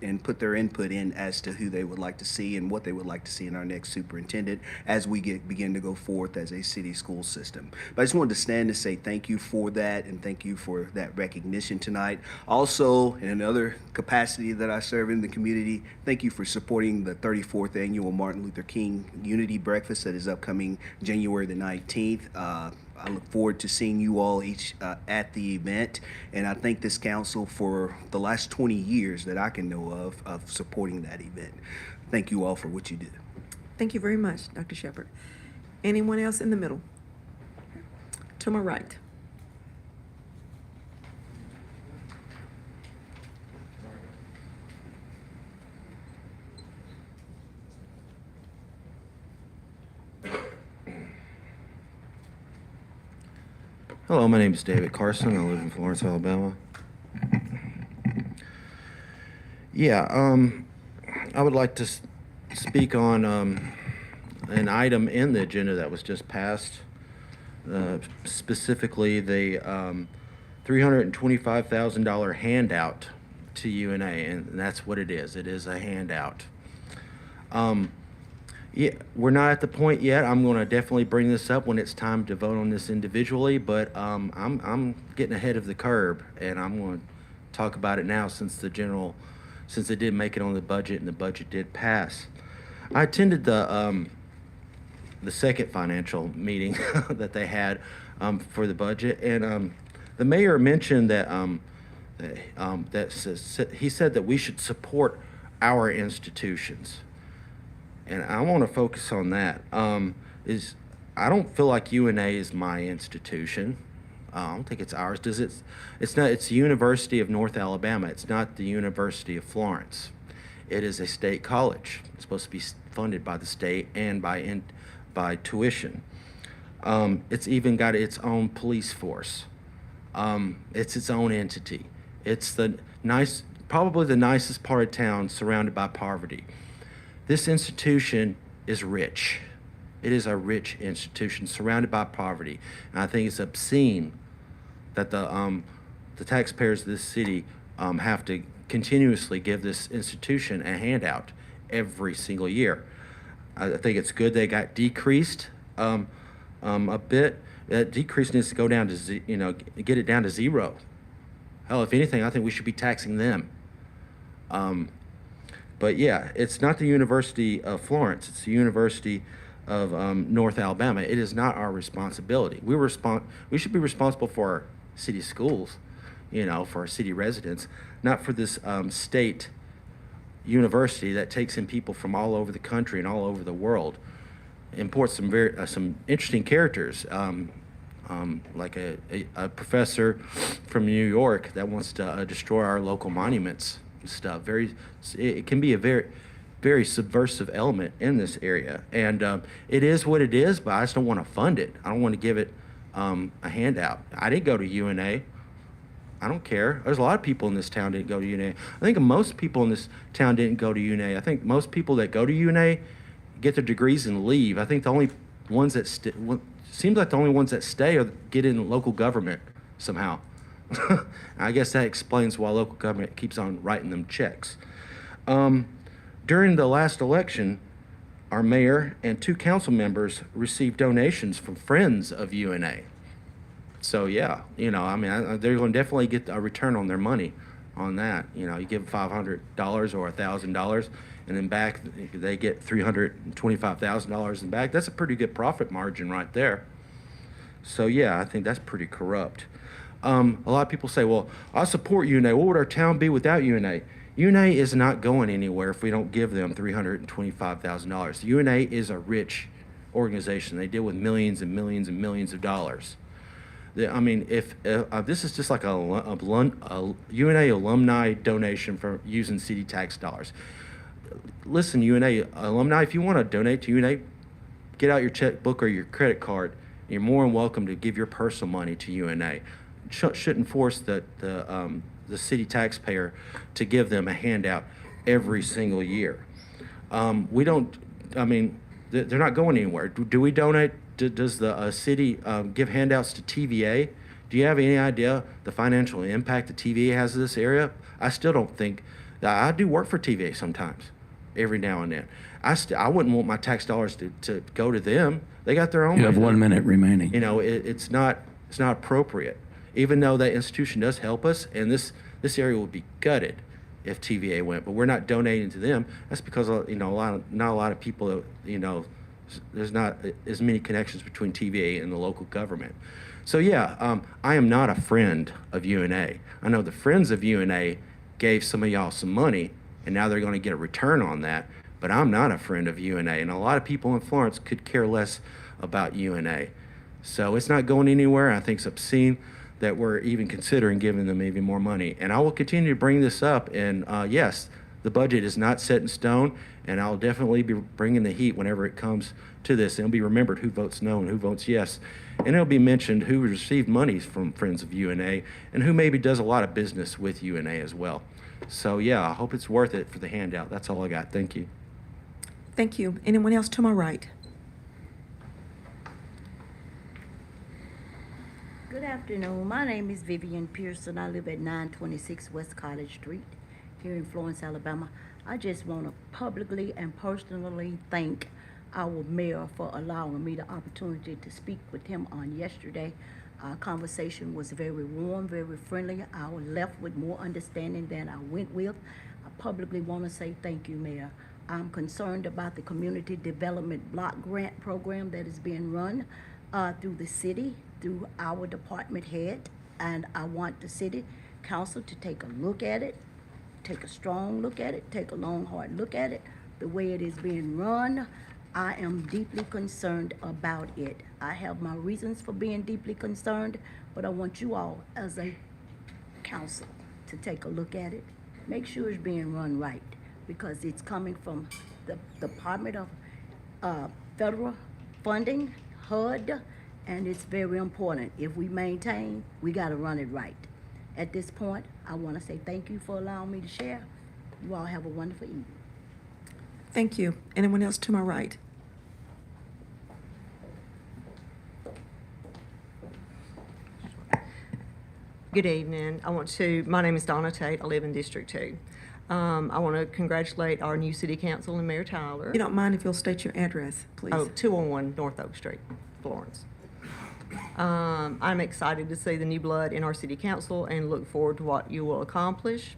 and put their input in as to who they would like to see and what they would like to see in our next superintendent as we begin to go forth as a city school system. But I just wanted to stand and say thank you for that, and thank you for that recognition tonight. Also, in another capacity that I serve in the community, thank you for supporting the 34th annual Martin Luther King Unity Breakfast that is upcoming January the 19th. I look forward to seeing you all each at the event, and I thank this council for the last 20 years that I can know of supporting that event. Thank you all for what you do. Thank you very much, Dr. Shepard. Anyone else in the middle? To my right. Hello, my name is David Carson. I live in Florence, Alabama. Yeah, I would like to speak on an item in the agenda that was just passed, specifically the $325,000 handout to UNA, and that's what it is. It is a handout. Yeah, we're not at the point yet. I'm going to definitely bring this up when it's time to vote on this individually, but I'm getting ahead of the curve, and I'm going to talk about it now since it did make it on the budget and the budget did pass. I attended the second financial meeting that they had for the budget, and the mayor mentioned that he said that we should support our institutions. And I want to focus on that. I don't feel like UNA is my institution. I don't think it's ours. It's not. It's the University of North Alabama. It's not the University of Florence. It is a state college. It's supposed to be funded by the state and by tuition. It's even got its own police force. It's its own entity. It's probably the nicest part of town, surrounded by poverty. This institution is rich. It is a rich institution surrounded by poverty. And I think it's obscene that the taxpayers of this city have to continuously give this institution a handout every single year. I think it's good they got decreased a bit. That decrease needs to go down to get it down to zero. Hell, if anything, I think we should be taxing them. But yeah, it's not the University of Florence. It's the University of North Alabama. It is not our responsibility. We should be responsible for our city schools, for our city residents, not for this state university that takes in people from all over the country and all over the world. Imports some interesting characters, like a professor from New York that wants to destroy our local monuments. Stuff. It can be a very, very subversive element in this area, and it is what it is. But I just don't want to fund it. I don't want to give it a handout. I didn't go to UNA. I don't care. There's a lot of people in this town didn't go to UNA. I think most people in this town didn't go to UNA. I think most people that go to UNA get their degrees and leave. I think the only ones that seems like the only ones that stay are get in local government somehow. I guess that explains why local government keeps on writing them checks. During the last election, our mayor and 2 council members received donations from friends of UNA. So yeah, they're going to definitely get a return on their money on that. You give $500 or $1,000, and then back they get $325,000 back. That's a pretty good profit margin right there. So yeah, I think that's pretty corrupt. A lot of people say, well, I support UNA. What would our town be without UNA? UNA is not going anywhere if we don't give them $325,000. UNA is a rich organization. They deal with millions and millions and millions of dollars. If this is just like a UNA alumni donation for using city tax dollars. Listen, UNA alumni, if you want to donate to UNA, get out your checkbook or your credit card. You're more than welcome to give your personal money to UNA. Shouldn't force the city taxpayer to give them a handout every single year. They're not going anywhere. Do we donate? Does the city give handouts to TVA? Do you have any idea the financial impact that TVA has in this area? I still don't think. I do work for TVA sometimes, every now and then. I wouldn't want my tax dollars to go to them. They got their own. You have 1 minute remaining. It's not appropriate. Even though that institution does help us, and this area would be gutted if TVA went, but we're not donating to them. That's because not a lot of people, there's not as many connections between TVA and the local government. So yeah, I am not a friend of UNA. I know the friends of UNA gave some of y'all some money, and now they're going to get a return on that. But I'm not a friend of UNA, and a lot of people in Florence could care less about UNA. So it's not going anywhere. I think it's obscene that we're even considering giving them even more money. And I will continue to bring this up. And yes, The budget is not set in stone, and I'll definitely be bringing the heat whenever it comes to this. It'll be remembered who votes no and who votes yes. And it'll be mentioned who received monies from Friends of UNA and who maybe does a lot of business with UNA as well. So yeah, I hope it's worth it for the handout. That's all I got. Thank you. Thank you. Anyone else to my right? Good afternoon. My name is Vivian Pearson. I live at 926 West College Street here in Florence, Alabama. I just want to publicly and personally thank our mayor for allowing me the opportunity to speak with him on yesterday. Our conversation was very warm, very friendly. I was left with more understanding than I went with. I publicly want to say thank you, Mayor. I'm concerned about the Community Development Block Grant Program that is being run through the city, through our department head, and I want the city council to take a look at it, take a strong look at it, take a long, hard look at it, the way it is being run. I am deeply concerned about it. I have my reasons for being deeply concerned, but I want you all as a council to take a look at it. Make sure it's being run right, because it's coming from the Department of Federal Funding, HUD, and it's very important. If we maintain, we gotta run it right. At this point, I wanna say thank you for allowing me to share. You all have a wonderful evening. Thank you. Anyone else to my right? Good evening. My name is Donna Tate. I live in District 2. I want to congratulate our new city council and Mayor Tyler. You don't mind if you'll state your address, please? Oh, 201 North Oak Street, Florence. I'm excited to see the new blood in our city council and look forward to what you will accomplish.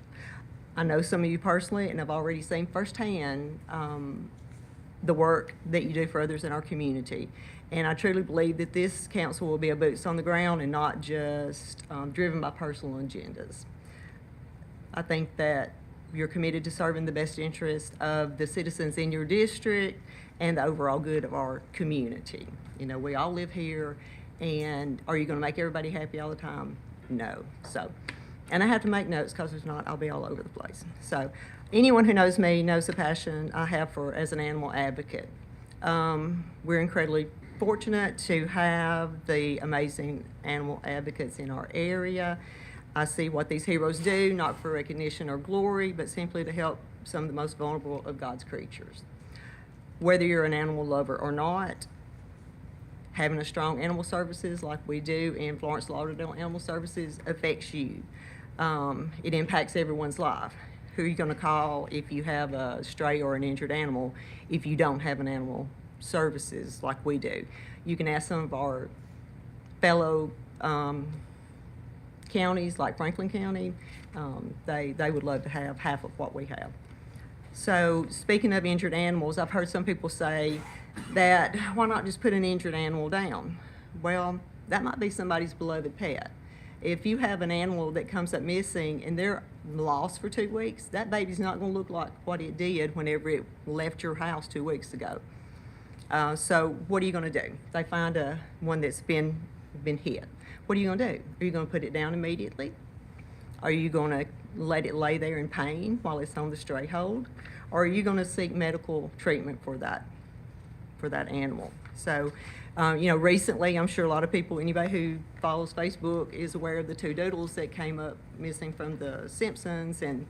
I know some of you personally, and I've already seen firsthand the work that you do for others in our community. And I truly believe that this council will be a boots on the ground and not just driven by personal agendas. I think that you're committed to serving the best interest of the citizens in your district and the overall good of our community. You know, we all live here, and are you going to make everybody happy all the time? No. So, and I have to make notes, because if not, I'll be all over the place. So anyone who knows me knows the passion I have as an animal advocate. We're incredibly fortunate to have the amazing animal advocates in our area. I see what these heroes do, not for recognition or glory, but simply to help some of the most vulnerable of God's creatures. Whether you're an animal lover or not, having a strong animal services like we do in Florence Lauderdale Animal Services affects you. It impacts everyone's life. Who are you going to call if you have a stray or an injured animal if you don't have an animal services like we do? You can ask some of our fellow counties like Franklin County. They would love to have half of what we have. So speaking of injured animals, I've heard some people say that why not just put an injured animal down? Well, that might be somebody's beloved pet. If you have an animal that comes up missing and they're lost for 2 weeks, that baby's not going to look like what it did whenever it left your house 2 weeks ago. So what are you going to do? They find one that's been hit. What are you going to do? Are you going to put it down immediately? Are you going to let it lay there in pain while it's on the stray hold? Or are you going to seek medical treatment for that animal? So, recently, I'm sure a lot of people, anybody who follows Facebook is aware of the 2 doodles that came up missing from the Simpsons, and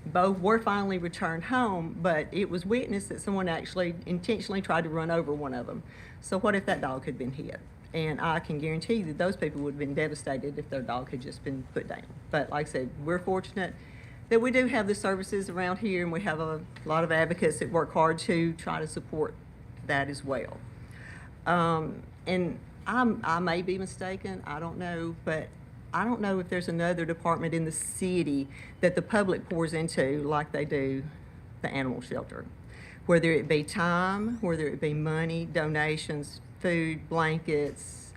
both were finally returned home, but it was witnessed that someone actually intentionally tried to run over one of them. So what if that dog had been hit? And I can guarantee you that those people would have been devastated if their dog had just been put down. But like I said, we're fortunate that we do have the services around here, and we have a lot of advocates that work hard to try to support that as well. And I may be mistaken, I don't know, but I don't know if there's another department in the city that the public pours into like they do the animal shelter. Whether it be time, whether it be money, donations, food, blankets,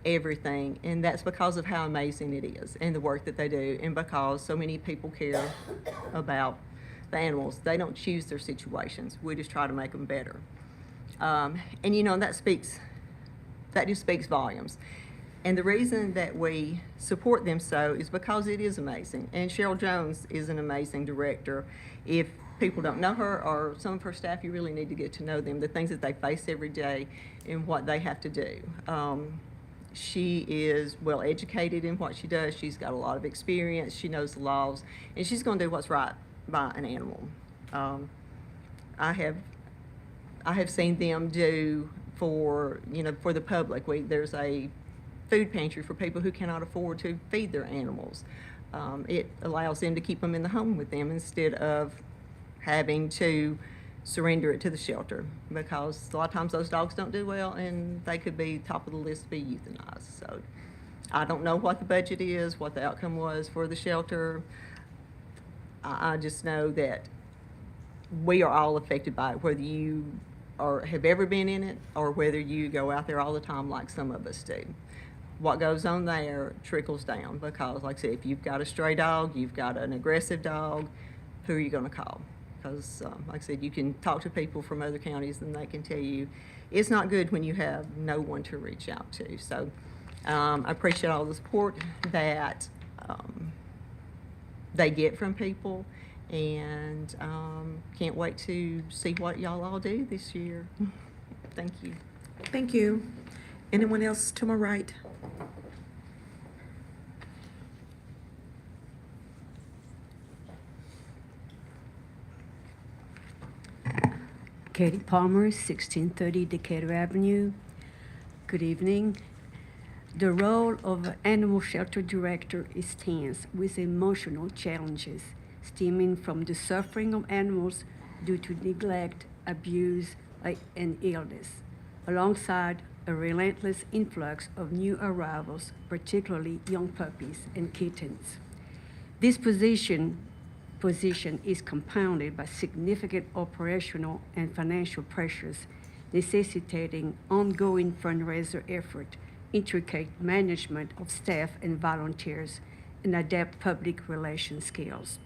everything. And that's because of how amazing it is and the work that they do, and because so many people care about the animals. They don't choose their situations. We just try to make them better. And that just speaks volumes. And the reason that we support them so is because it is amazing. And Cheryl Jones is an amazing director. If people don't know her or some of her staff, you really need to get to know them, the things that they face every day and what they have to do. She is well educated in what she does. She's got a lot of experience. She knows the laws, and she's going to do what's right by an animal. I have seen them do for the public. There's a food pantry for people who cannot afford to feed their animals. It allows them to keep them in the home with them instead of having to surrender it to the shelter, because a lot of times those dogs don't do well and they could be top of the list to be euthanized. So I don't know what the budget is, what the outcome was for the shelter. I just know that we are all affected by it, whether you have ever been in it or whether you go out there all the time like some of us do. What goes on there trickles down, because like I said, if you've got a stray dog, you've got an aggressive dog, who are you going to call? Because like I said, you can talk to people from other counties and they can tell you it's not good when you have no one to reach out to. So I appreciate all the support that they get from people, and can't wait to see what y'all all do this year. Thank you. Thank you. Anyone else to my right? Katie Palmer, 1630 Decatur Avenue. Good evening. The role of animal shelter director is tense with emotional challenges stemming from the suffering of animals due to neglect, abuse, and illness, alongside a relentless influx of new arrivals, particularly young puppies and kittens. This position is compounded by significant operational and financial pressures, necessitating ongoing fundraiser effort, intricate management of staff and volunteers, and adept public relations skills.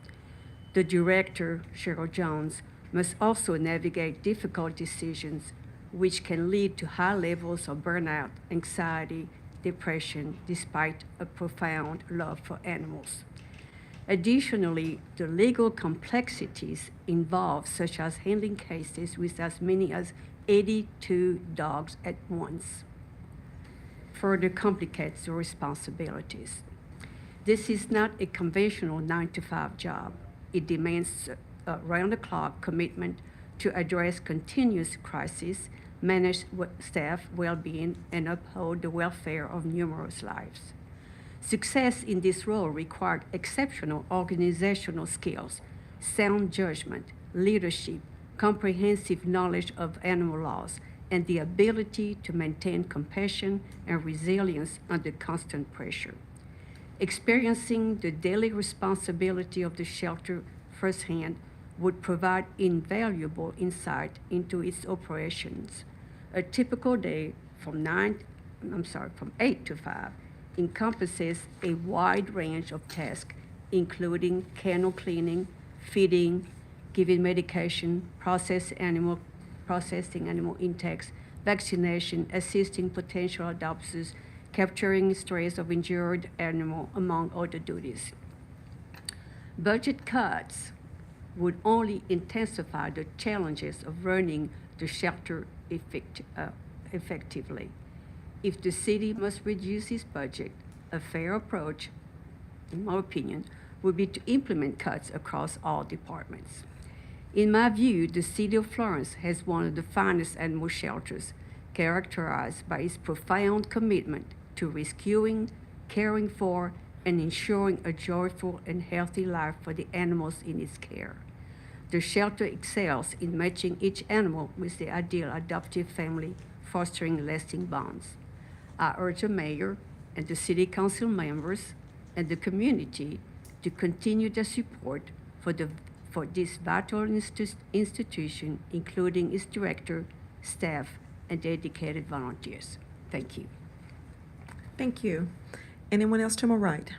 The director, Cheryl Jones, must also navigate difficult decisions which can lead to high levels of burnout, anxiety, depression, despite a profound love for animals. Additionally, the legal complexities involved, such as handling cases with as many as 82 dogs at once, further complicates the responsibilities. This is not a conventional 9-to-5 job. It demands round-the-clock commitment to address continuous crises, manage staff well-being, and uphold the welfare of numerous lives. Success in this role required exceptional organizational skills, sound judgment, leadership, comprehensive knowledge of animal laws, and the ability to maintain compassion and resilience under constant pressure. Experiencing the daily responsibility of the shelter firsthand would provide invaluable insight into its operations. A typical day from 8 to 5 encompasses a wide range of tasks, including kennel cleaning, feeding, giving medication, processing animal intakes, vaccination, assisting potential adopters, capturing strays of injured animal, among other duties. Budget cuts would only intensify the challenges of running the shelter effectively. If the city must reduce its budget, a fair approach, in my opinion, would be to implement cuts across all departments. In my view, the city of Florence has one of the finest animal shelters, characterized by its profound commitment to rescuing, caring for, and ensuring a joyful and healthy life for the animals in its care. The shelter excels in matching each animal with the ideal adoptive family, fostering lasting bonds. I urge the mayor and the city council members and the community to continue their support for this vital institution, including its director, staff, and dedicated volunteers. Thank you. Thank you. Anyone else to my right?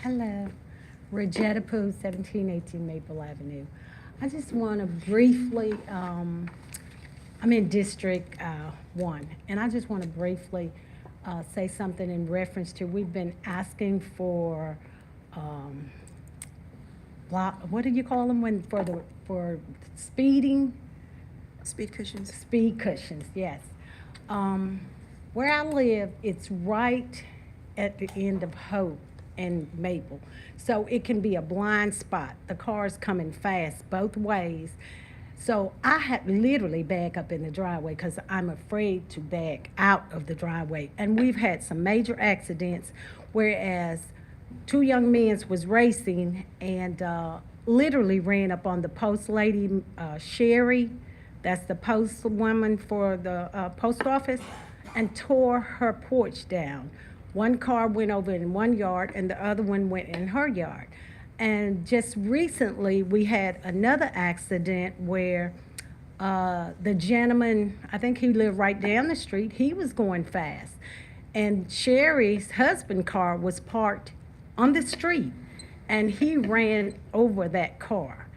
Hello, Regetta Poo, 1718 Maple Avenue. I just want to briefly I'm in District 1, and I just want to briefly say something in reference to, we've been asking for, what do you call them when, for speeding? Speed cushions. Speed cushions, yes. Where I live, it's right at the end of Hope and Maple. So it can be a blind spot. The car's coming fast both ways. So I had literally back up in the driveway because I'm afraid to back out of the driveway. And we've had some major accidents, whereas two young men was racing and literally ran up on the post lady, Sherry, that's the post woman for the post office, and tore her porch down. One car went over in one yard and the other one went in her yard. And just recently, we had another accident where the gentleman, I think he lived right down the street, he was going fast. And Sherry's husband's car was parked on the street, and he ran over that car.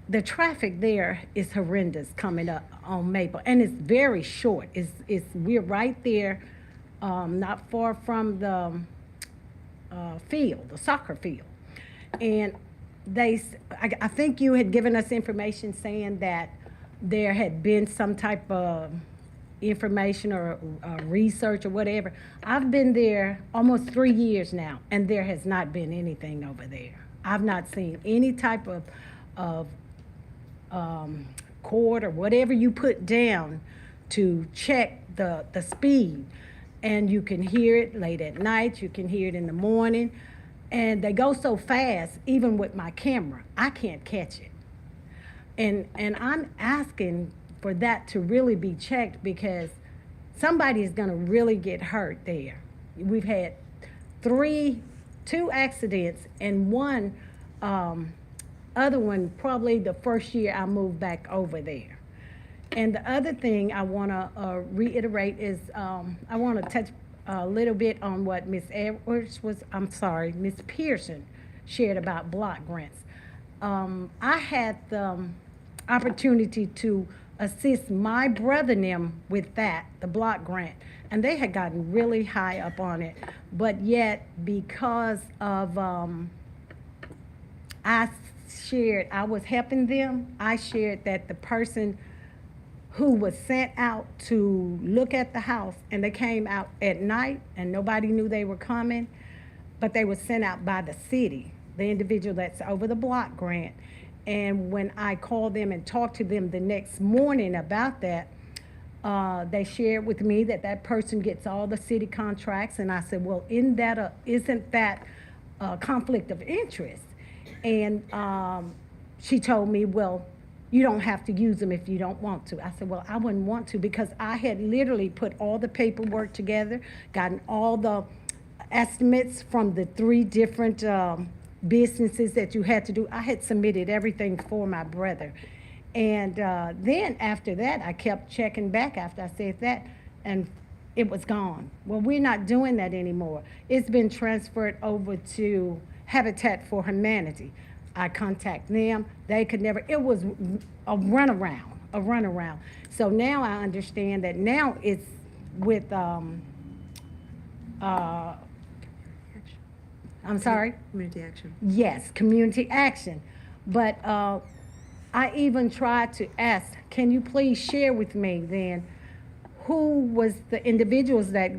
The traffic there is horrendous coming up on Maple, and it's very short. We're right there, not far from the field, the soccer field. And I think you had given us information saying that there had been some type of information or research or whatever. I've been there almost 3 years now, and there has not been anything over there. I've not seen any type of cord or whatever you put down to check the speed. And you can hear it late at night, you can hear it in the morning. And they go so fast, even with my camera, I can't catch it. And I'm asking for that to really be checked, because somebody is going to really get hurt there. We've had two accidents, and one other one probably the first year I moved back over there. And the other thing I want to reiterate is I want to touch a little bit on what Miss Pearson shared about block grants. I had the opportunity to assist my brother and them with that, the block grant, and they had gotten really high up on it. But yet, because of I was helping them, I shared that the person who was sent out to look at the house, and they came out at night and nobody knew they were coming, but they were sent out by the city, the individual that's over the block grant. And when I called them and talked to them the next morning about that, they shared with me that that person gets all the city contracts. And I said, well, isn't that a conflict of interest? And she told me, well, you don't have to use them if you don't want to. I said, well, I wouldn't want to, because I had literally put all the paperwork together, gotten all the estimates from the 3 different businesses that you had to do. I had submitted everything for my brother. And then after that, I kept checking back after I said that, and it was gone. Well, we're not doing that anymore. It's been transferred over to Habitat for Humanity. I contact them, they could never, it was a runaround. So now I understand that now it's with, I'm sorry? Community action. Yes, community action. But I even tried to ask, can you please share with me then who was the individuals that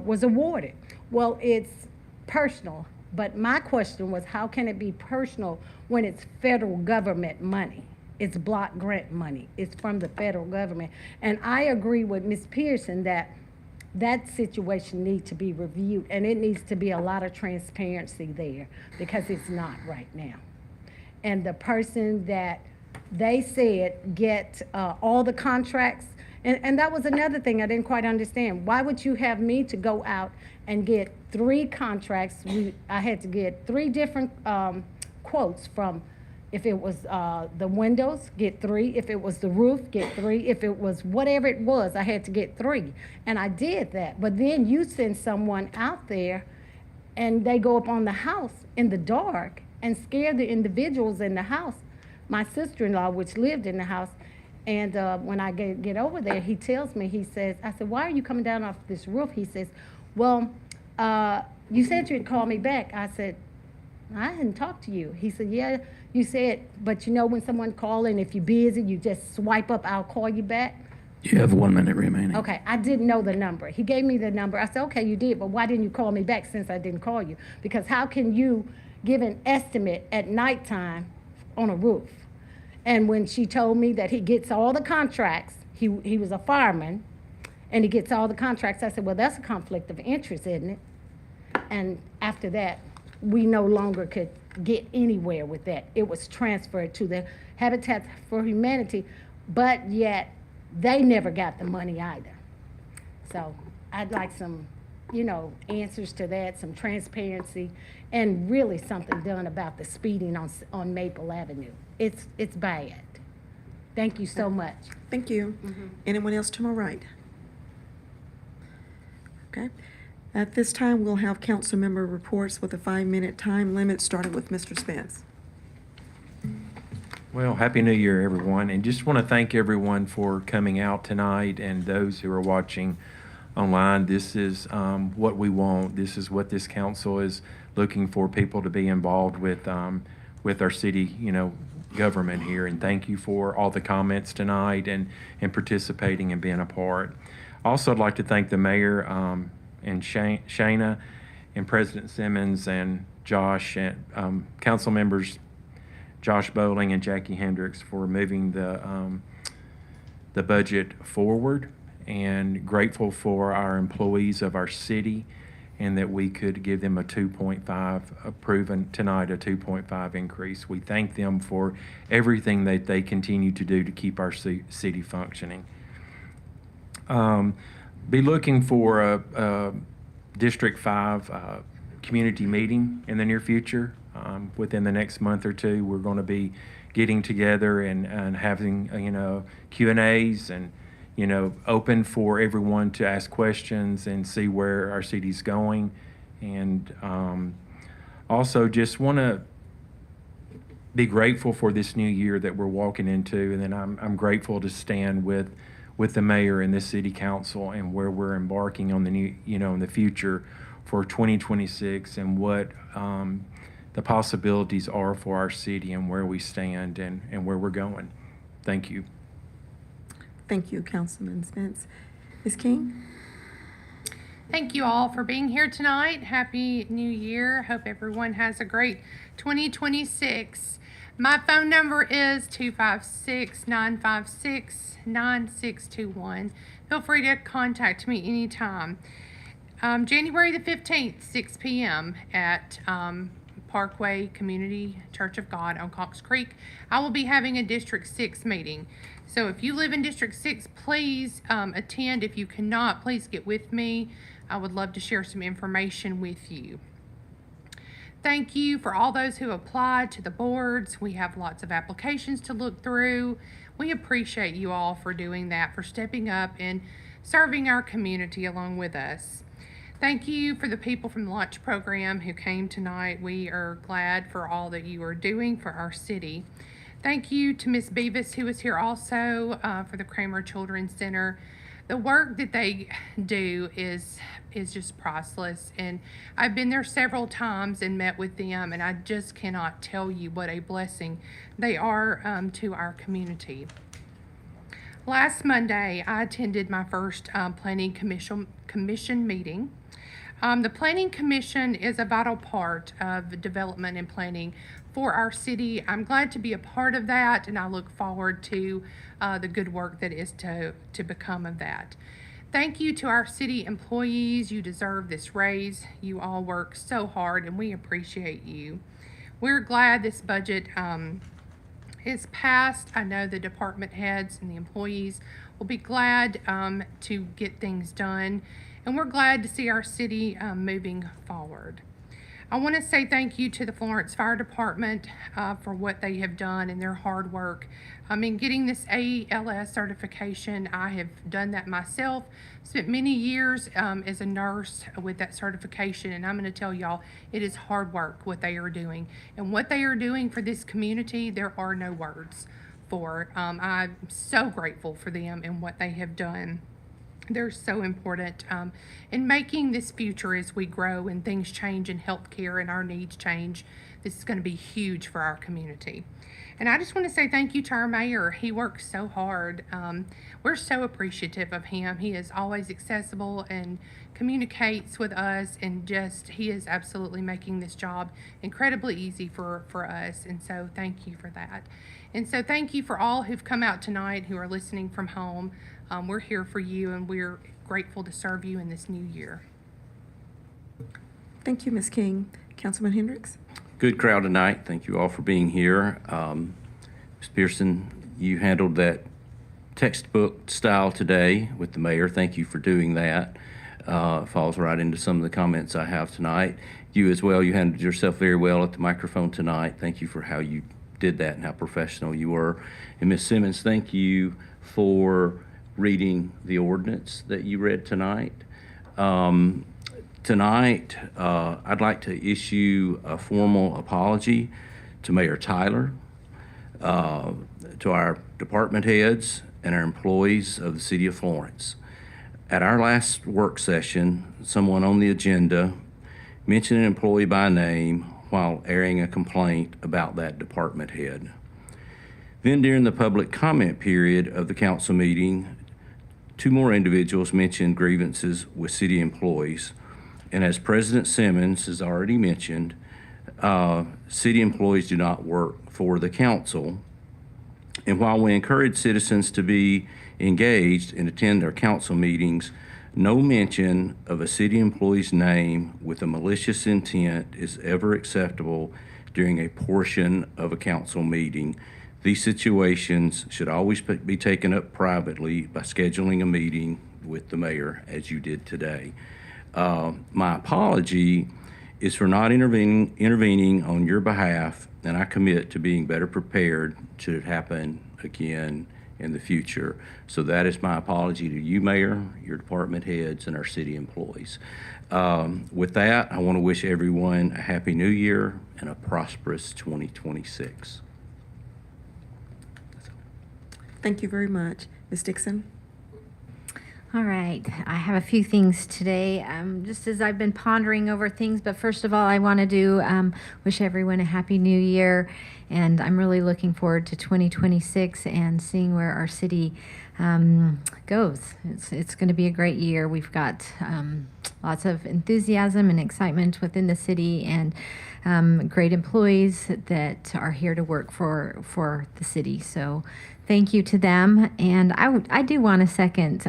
was awarded? Well, it's personal. But my question was, how can it be personal when it's federal government money? It's block grant money. It's from the federal government. And I agree with Ms. Pearson that that situation needs to be reviewed, and it needs to be a lot of transparency there, because it's not right now. And the person that they said get all the contracts, and that was another thing I didn't quite understand. Why would you have me to go out and get 3 contracts? I had to get 3 different quotes from, if it was the windows, get 3. If it was the roof, get 3. If it was whatever it was, I had to get 3. And I did that. But then you send someone out there and they go up on the house in the dark and scare the individuals in the house. My sister-in-law, which lived in the house, And when I get over there, he tells me, he says, I said, why are you coming down off this roof? He says, well, you said you'd call me back. I said, I hadn't talked to you. He said, yeah, you said, but you know when someone calling, if you're busy, you just swipe up, I'll call you back. You have 1 minute remaining. Okay, I didn't know the number. He gave me the number. I said, okay, you did, but why didn't you call me back since I didn't call you? Because how can you give an estimate at nighttime on a roof? And when she told me that he gets all the contracts, he was a fireman, and he gets all the contracts, I said, well, that's a conflict of interest, isn't it? And after that, we no longer could get anywhere with that. It was transferred to the Habitat for Humanity, but yet they never got the money either. So I'd like some, answers to that, some transparency, and really something done about the speeding on Maple Avenue. It's bad. Thank you so much. Thank you. Anyone else to my right? Okay. At this time, we'll have council member reports with a 5-minute time limit, starting with Mr. Spence. Well, Happy New Year, everyone, and just want to thank everyone for coming out tonight and those who are watching online. This is what we want. This is what this council is looking for, people to be involved with our city, government here. And thank you for all the comments tonight and participating and being a part. Also, I'd like to thank the mayor and Shana and President Simmons and Josh and council members Josh Bowling and Jackie Hendricks for moving the budget forward, and grateful for our employees of our city and that we could give them a 2.5, proven tonight, a 2.5 increase. We thank them for everything that they continue to do to keep our city functioning. Be looking for a District 5 community meeting in the near future. Within the next month or two, we're going to be getting together and having, Q&As and, open for everyone to ask questions and see where our city's going. And also just want to be grateful for this new year that we're walking into. And then I'm grateful to stand with the mayor and this city council and where we're embarking on the new, in the future for 2026 and what the possibilities are for our city and where we stand and where we're going. Thank you. Thank you, Councilman Spence. Ms. King? Thank you all for being here tonight. Happy New Year. Hope everyone has a great 2026. My phone number is 256-956-9621. Feel free to contact me anytime. January the 15th, 6 p.m. at Parkway Community Church of God on Cox Creek. I will be having a District 6 meeting. So if you live in District 6, please attend. If you cannot, please get with me. I would love to share some information with you. Thank you for all those who applied to the boards. We have lots of applications to look through. We appreciate you all for doing that, for stepping up and serving our community along with us. Thank you for the people from the lunch program who came tonight. We are glad for all that you are doing for our city. Thank you to Ms. Beavis, who is here also for the Kramer Children's Center. The work that they do is just priceless, and I've been there several times and met with them, and I just cannot tell you what a blessing they are to our community. Last Monday, I attended my first Planning Commission meeting. The Planning Commission is a vital part of development and planning for our city. I'm glad to be a part of that, and I look forward to the good work that is to become of that. Thank you to our city employees. You deserve this raise. You all work so hard, and we appreciate you. We're glad this budget is passed. I know the department heads and the employees will be glad to get things done, and we're glad to see our city moving forward. I want to say thank you to the Florence Fire Department for what they have done and their hard work. In getting this ALS certification, I have done that myself. Spent many years as a nurse with that certification, and I'm going to tell y'all, it is hard work what they are doing. And what they are doing for this community, there are no words for. I'm so grateful for them and what they have done. They're so important in making this future as we grow and things change in healthcare and our needs change. This is going to be huge for our community. And I just want to say thank you to our mayor. He works so hard. We're so appreciative of him. He is always accessible and communicates with us, and just he is absolutely making this job incredibly easy for us. And so thank you for that. And so thank you for all who've come out tonight, who are listening from home. We're here for you, and we're grateful to serve you in this new year. Thank you, Ms. King. Councilman Hendricks? Good crowd tonight. Thank you all for being here. Ms. Pearson, you handled that textbook style today with the mayor. Thank you for doing that. Falls right into some of the comments I have tonight. You as well, you handled yourself very well at the microphone tonight. Thank you for how you did that and how professional you were. And Ms. Simmons, thank you for reading the ordinance that you read tonight. Tonight, I'd like to issue a formal apology to Mayor Tyler, to our department heads, and our employees of the City of Florence. At our last work session, someone on the agenda mentioned an employee by name while airing a complaint about that department head. Then during the public comment period of the council meeting, 2 more individuals mentioned grievances with city employees. And as President Simmons has already mentioned, city employees do not work for the council. And while we encourage citizens to be engaged and attend our council meetings, no mention of a city employee's name with a malicious intent is ever acceptable during a portion of a council meeting. These situations should always be taken up privately by scheduling a meeting with the mayor, as you did today. My apology is for not intervening on your behalf, and I commit to being better prepared should it happen again in the future. So that is my apology to you, Mayor, your department heads, and our city employees. With that, I want to wish everyone a Happy New Year and a prosperous 2026. Thank you very much. Ms. Dixon? All right, I have a few things today, just as I've been pondering over things, but first of all, I want to wish everyone a Happy New Year, and I'm really looking forward to 2026 and seeing where our city goes. It's going to be a great year. We've got lots of enthusiasm and excitement within the city, and great employees that are here to work for the city. So thank you to them. And I do want to second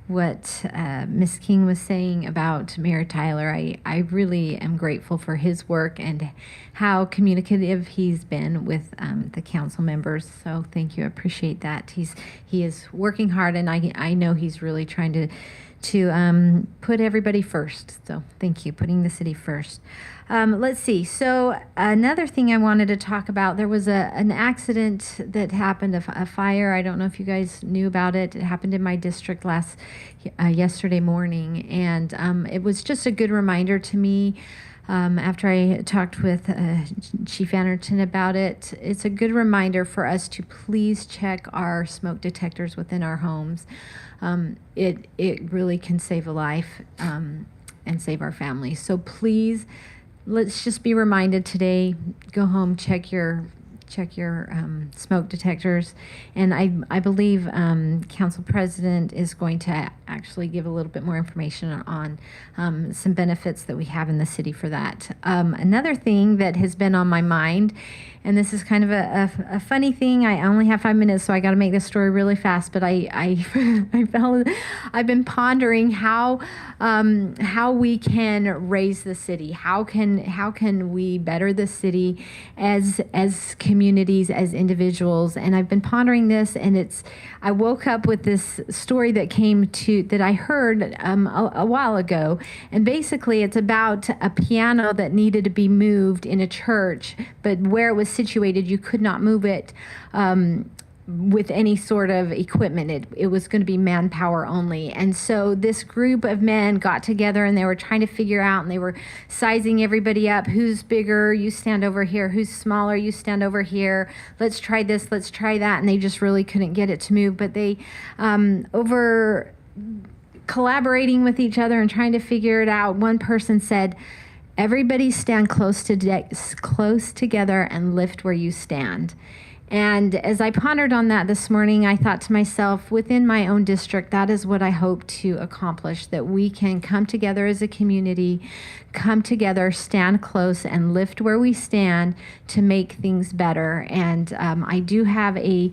what Ms. King was saying about Mayor Tyler. I really am grateful for his work and how communicative he's been with the council members. So thank you. I appreciate that. He is working hard, and I know he's really trying to put everybody first. So thank you, putting the city first. Let's see. So another thing I wanted to talk about, there was an accident that happened, a fire. I don't know if you guys knew about it. It happened in my district yesterday morning, and it was just a good reminder to me. After I talked with Chief Anderton about it, it's a good reminder for us to please check our smoke detectors within our homes. It really can save a life and save our families. So please, let's just be reminded today, go home, check your smoke detectors. And I believe Council President is going to actually give a little bit more information on some benefits that we have in the city for that. Another thing that has been on my mind, and this is kind of a funny thing. I only have 5 minutes, so I got to make this story really fast. But I've been pondering how we can raise the city. How can we better the city as communities, as individuals? And I've been pondering this, and I woke up with this story that I heard a while ago, and basically it's about a piano that needed to be moved in a church, but where it was situated, you could not move it with any sort of equipment. It was going to be manpower only. And so this group of men got together and they were trying to figure out, and they were sizing everybody up. Who's bigger? You stand over here. Who's smaller? You stand over here. Let's try this. Let's try that. And they just really couldn't get it to move. But they, over collaborating with each other and trying to figure it out, one person said, everybody stand close together and lift where you stand. And as I pondered on that this morning, I thought to myself, within my own district, that is what I hope to accomplish, that we can come together as a community, come together, stand close, and lift where we stand to make things better. And I do have a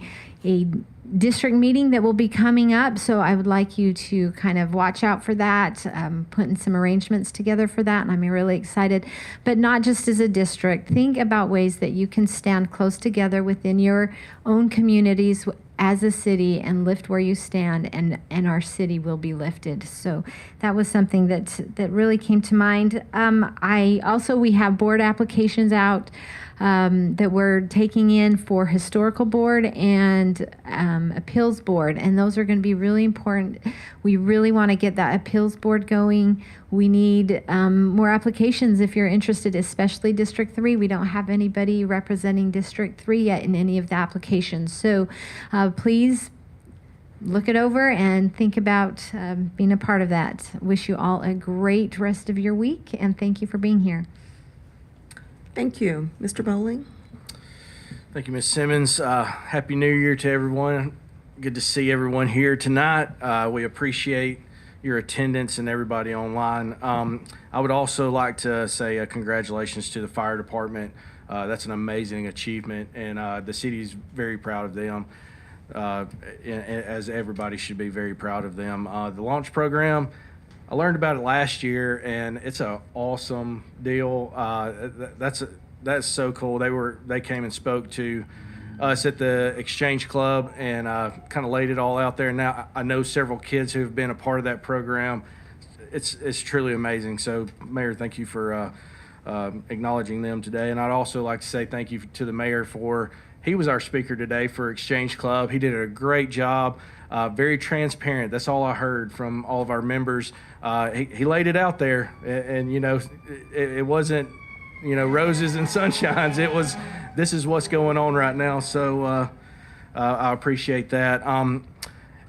district meeting that will be coming up, so I would like you to kind of watch out for that, putting some arrangements together for that, and I'm really excited. But not just as a district, think about ways that you can stand close together within your own communities as a city and lift where you stand, and our city will be lifted. So that was something that really came to mind. We have board applications out that we're taking in for historical board and appeals board, and those are going to be really important. We really want to get that appeals board going. We need more applications if you're interested, especially District 3. We don't have anybody representing District 3 yet in any of the applications. So please look it over and think about being a part of that. Wish you all a great rest of your week, and thank you for being here. Thank you. Mr. Bowling? Thank you, Ms. Simmons. Happy New Year to everyone. Good to see everyone here tonight. We appreciate your attendance and everybody online. I would also like to say congratulations to the fire department. That's an amazing achievement, and the city is very proud of them, as everybody should be very proud of them. The launch program, I learned about it last year, and it's an awesome deal. That's so cool. They came and spoke to us at the Exchange Club and kind of laid it all out there. Now I know several kids who have been a part of that program. It's truly amazing. So, Mayor, thank you for acknowledging them today. And I'd also like to say thank you to the mayor he was our speaker today for Exchange Club. He did a great job. Very transparent. That's all I heard from all of our members. He laid it out there, and it wasn't, roses and sunshines. It was, this is what's going on right now. So I appreciate that.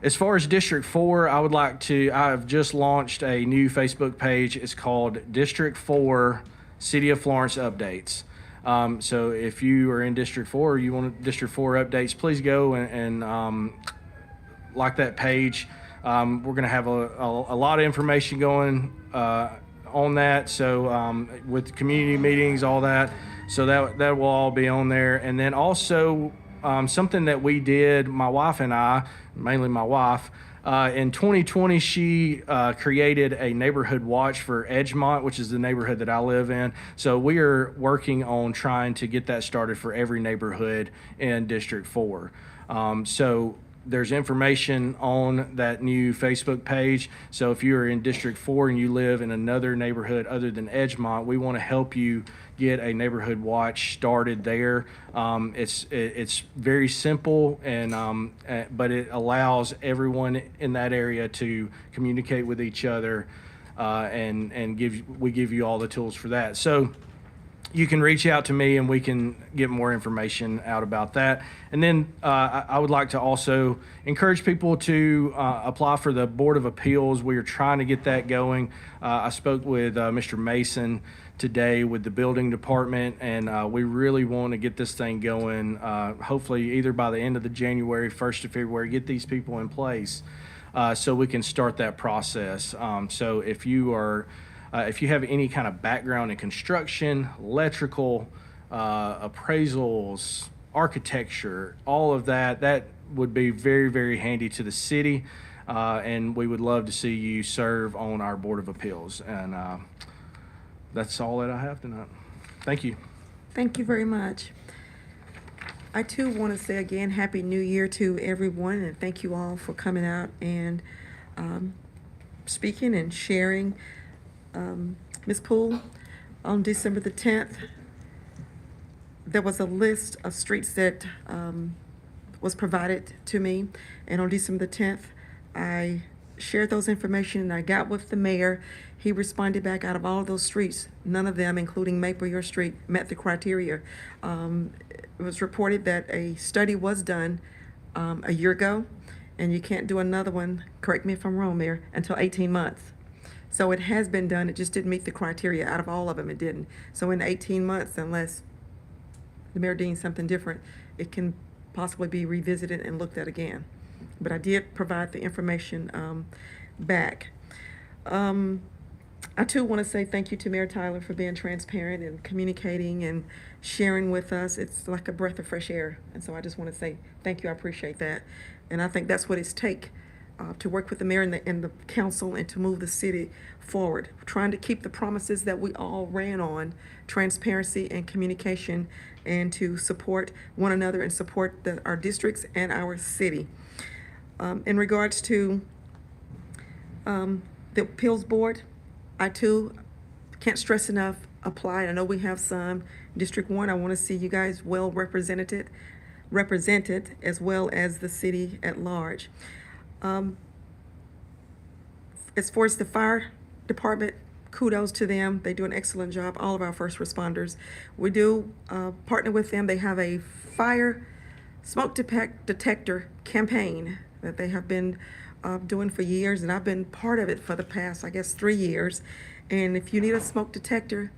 As far as District 4, I've just launched a new Facebook page. It's called District 4 City of Florence Updates. So if you are in District 4 or you want District 4 updates, please go and like that page. We're going to have a lot of information going on that. So with community meetings, all that. So that will all be on there. And then also something that we did, my wife and I, mainly my wife, in 2020, she created a neighborhood watch for Edgemont, which is the neighborhood that I live in. So we are working on trying to get that started for every neighborhood in District 4. So there's information on that new Facebook page. So if you're in District 4 and you live in another neighborhood other than Edgemont, we want to help you get a neighborhood watch started there. It's very simple, but it allows everyone in that area to communicate with each other, and we give you all the tools for that. So you can reach out to me and we can get more information out about that. And then I would like to also encourage people to apply for the Board of Appeals. We are trying to get that going. I spoke with Mr. Mason today with the building department, and we really want to get this thing going, hopefully either by the end of the January, 1st of February, get these people in place so we can start that process. So if you have any kind of background in construction, electrical, appraisals, architecture, all of that, that would be very, very handy to the city, and we would love to see you serve on our Board of Appeals. And that's all that I have tonight. Thank you. Thank you very much. I too want to say again, Happy New Year to everyone, and thank you all for coming out and speaking and sharing. Ms. Poole, on December the 10th, there was a list of streets that was provided to me. And on December the 10th, I shared those information and I got with the mayor. He responded back, out of all of those streets, none of them, including Maple York Street, met the criteria. It was reported that a study was done a year ago, and you can't do another one, correct me if I'm wrong, Mayor, until 18 months. So it has been done, it just didn't meet the criteria. Out of all of them, it didn't. So in 18 months, unless the mayor deems something different, it can possibly be revisited and looked at again. But I did provide the information back. I too want to say thank you to Mayor Tyler for being transparent and communicating and sharing with us. It's like a breath of fresh air. And so I just want to say thank you. I appreciate that. And I think that's what it's take to work with the mayor and the council and to move the city forward. Trying to keep the promises that we all ran on, transparency and communication, and to support one another and support our districts and our city. In regards to the appeals board, I too can't stress enough, apply. I know we have some. District 1, I want to see you guys well represented, as well as the city at large. As far as the fire department, kudos to them. They do an excellent job, all of our first responders. We do partner with them. They have a fire smoke detector campaign that they have been doing for years, and I've been part of it for the past, I guess, 3 years. And if you need a smoke detector,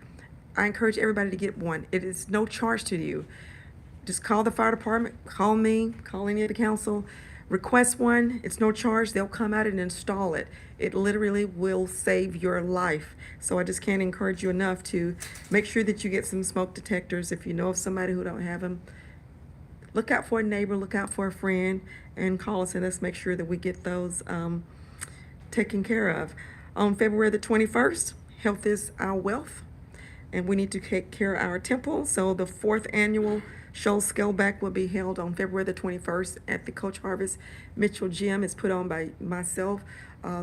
I encourage everybody to get one. It is no charge to you. Just call the fire department, call me, call any of the council, request one. It's no charge. They'll come out and install it. It literally will save your life. So I just can't encourage you enough to make sure that you get some smoke detectors. If you know of somebody who don't have them, look out for a neighbor, look out for a friend, and call us, and let's make sure that we get those taken care of. On February the 21st, health is our wealth, and we need to take care of our temple. So the 4th annual Show Scaleback will be held on February the 21st at the Coach Harvest Mitchell Gym. It's put on by myself,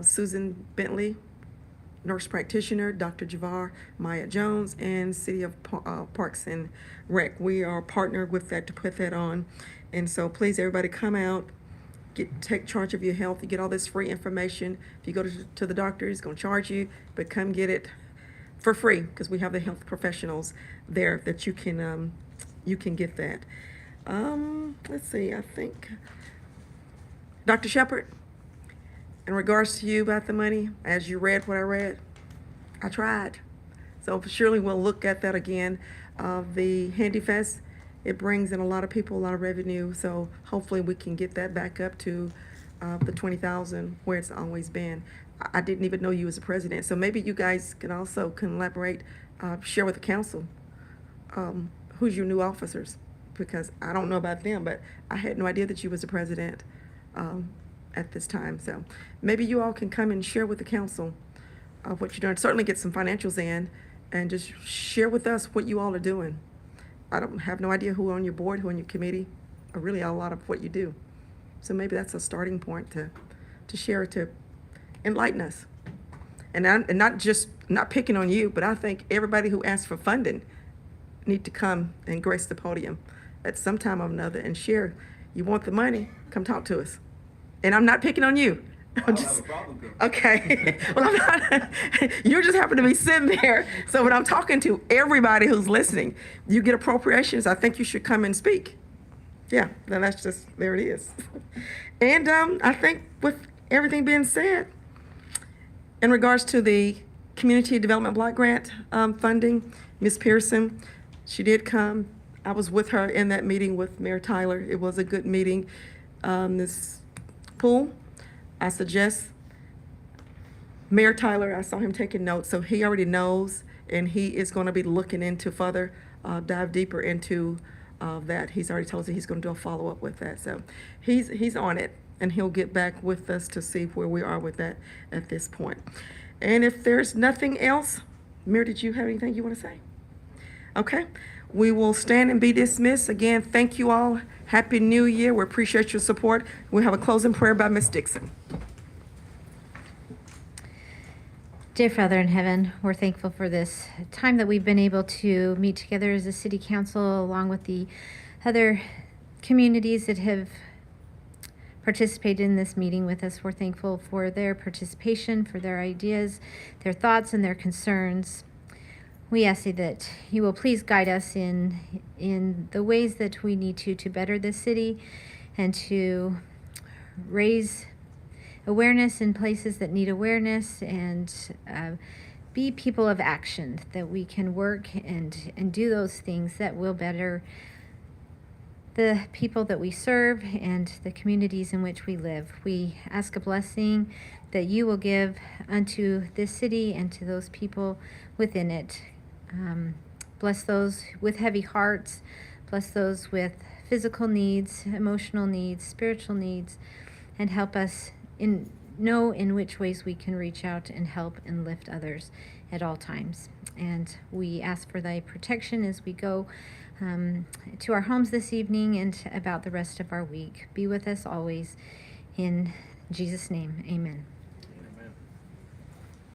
Susan Bentley, nurse practitioner, Dr. Javar, Maya Jones, and City of Parks and Rec. We are partnered with that to put that on. And so please, everybody, come out, take charge of your health. You get all this free information. If you go to the doctor, he's going to charge you, but come get it for free, because we have the health professionals there that you can get that. Let's see, I think, Dr. Shepard, in regards to you about the money, as you read what I read, I tried. So surely we'll look at that again. The Handy Fest, it brings in a lot of people, a lot of revenue. So hopefully we can get that back up to the 20,000 where it's always been. I didn't even know you as a president. So maybe you guys can also collaborate, share with the council who's your new officers, because I don't know about them, but I had no idea that you was the president at this time. So maybe you all can come and share with the council what you're doing. Certainly get some financials in and just share with us what you all are doing. I don't have no idea who on your board, who on your committee, or really a lot of what you do. So maybe that's a starting point to share, to enlighten us. And not picking on you, but I think everybody who asks for funding need to come and grace the podium at some time or another and share. You want the money, come talk to us. And I'm not picking on you. I don't have a problem. Okay. Well, I'm not. You just happen to be sitting there. So when I'm talking to everybody who's listening, you get appropriations, I think you should come and speak. Yeah, then that's just, there it is. And I think with everything being said, in regards to the Community Development Block Grant funding, Ms. Pearson, she did come. I was with her in that meeting with Mayor Tyler. It was a good meeting. Ms. Poole, I suggest Mayor Tyler, I saw him taking notes, so he already knows, and he is going to be looking into further, dive deeper into that. He's already told us that he's going to do a follow-up with that. So he's on it, and he'll get back with us to see where we are with that at this point. And if there's nothing else, Mayor, did you have anything you want to say? Okay, we will stand and be dismissed. Again, thank you all. Happy New Year. We appreciate your support. We'll have a closing prayer by Ms. Dixon. Dear Father in heaven, we're thankful for this time that we've been able to meet together as a city council, along with the other communities that have participated in this meeting with us. We're thankful for their participation, for their ideas, their thoughts, and their concerns. We ask you that you will please guide us in the ways that we need to better this city and to raise awareness in places that need awareness, and be people of action, that we can work and do those things that will better the people that we serve and the communities in which we live. We ask a blessing that you will give unto this city and to those people within it. Bless those with heavy hearts. Bless those with physical needs, emotional needs, spiritual needs, and help us know in which ways we can reach out and help and lift others at all times. And we ask for thy protection as we go to our homes this evening and about the rest of our week. Be with us always. In Jesus' name, amen.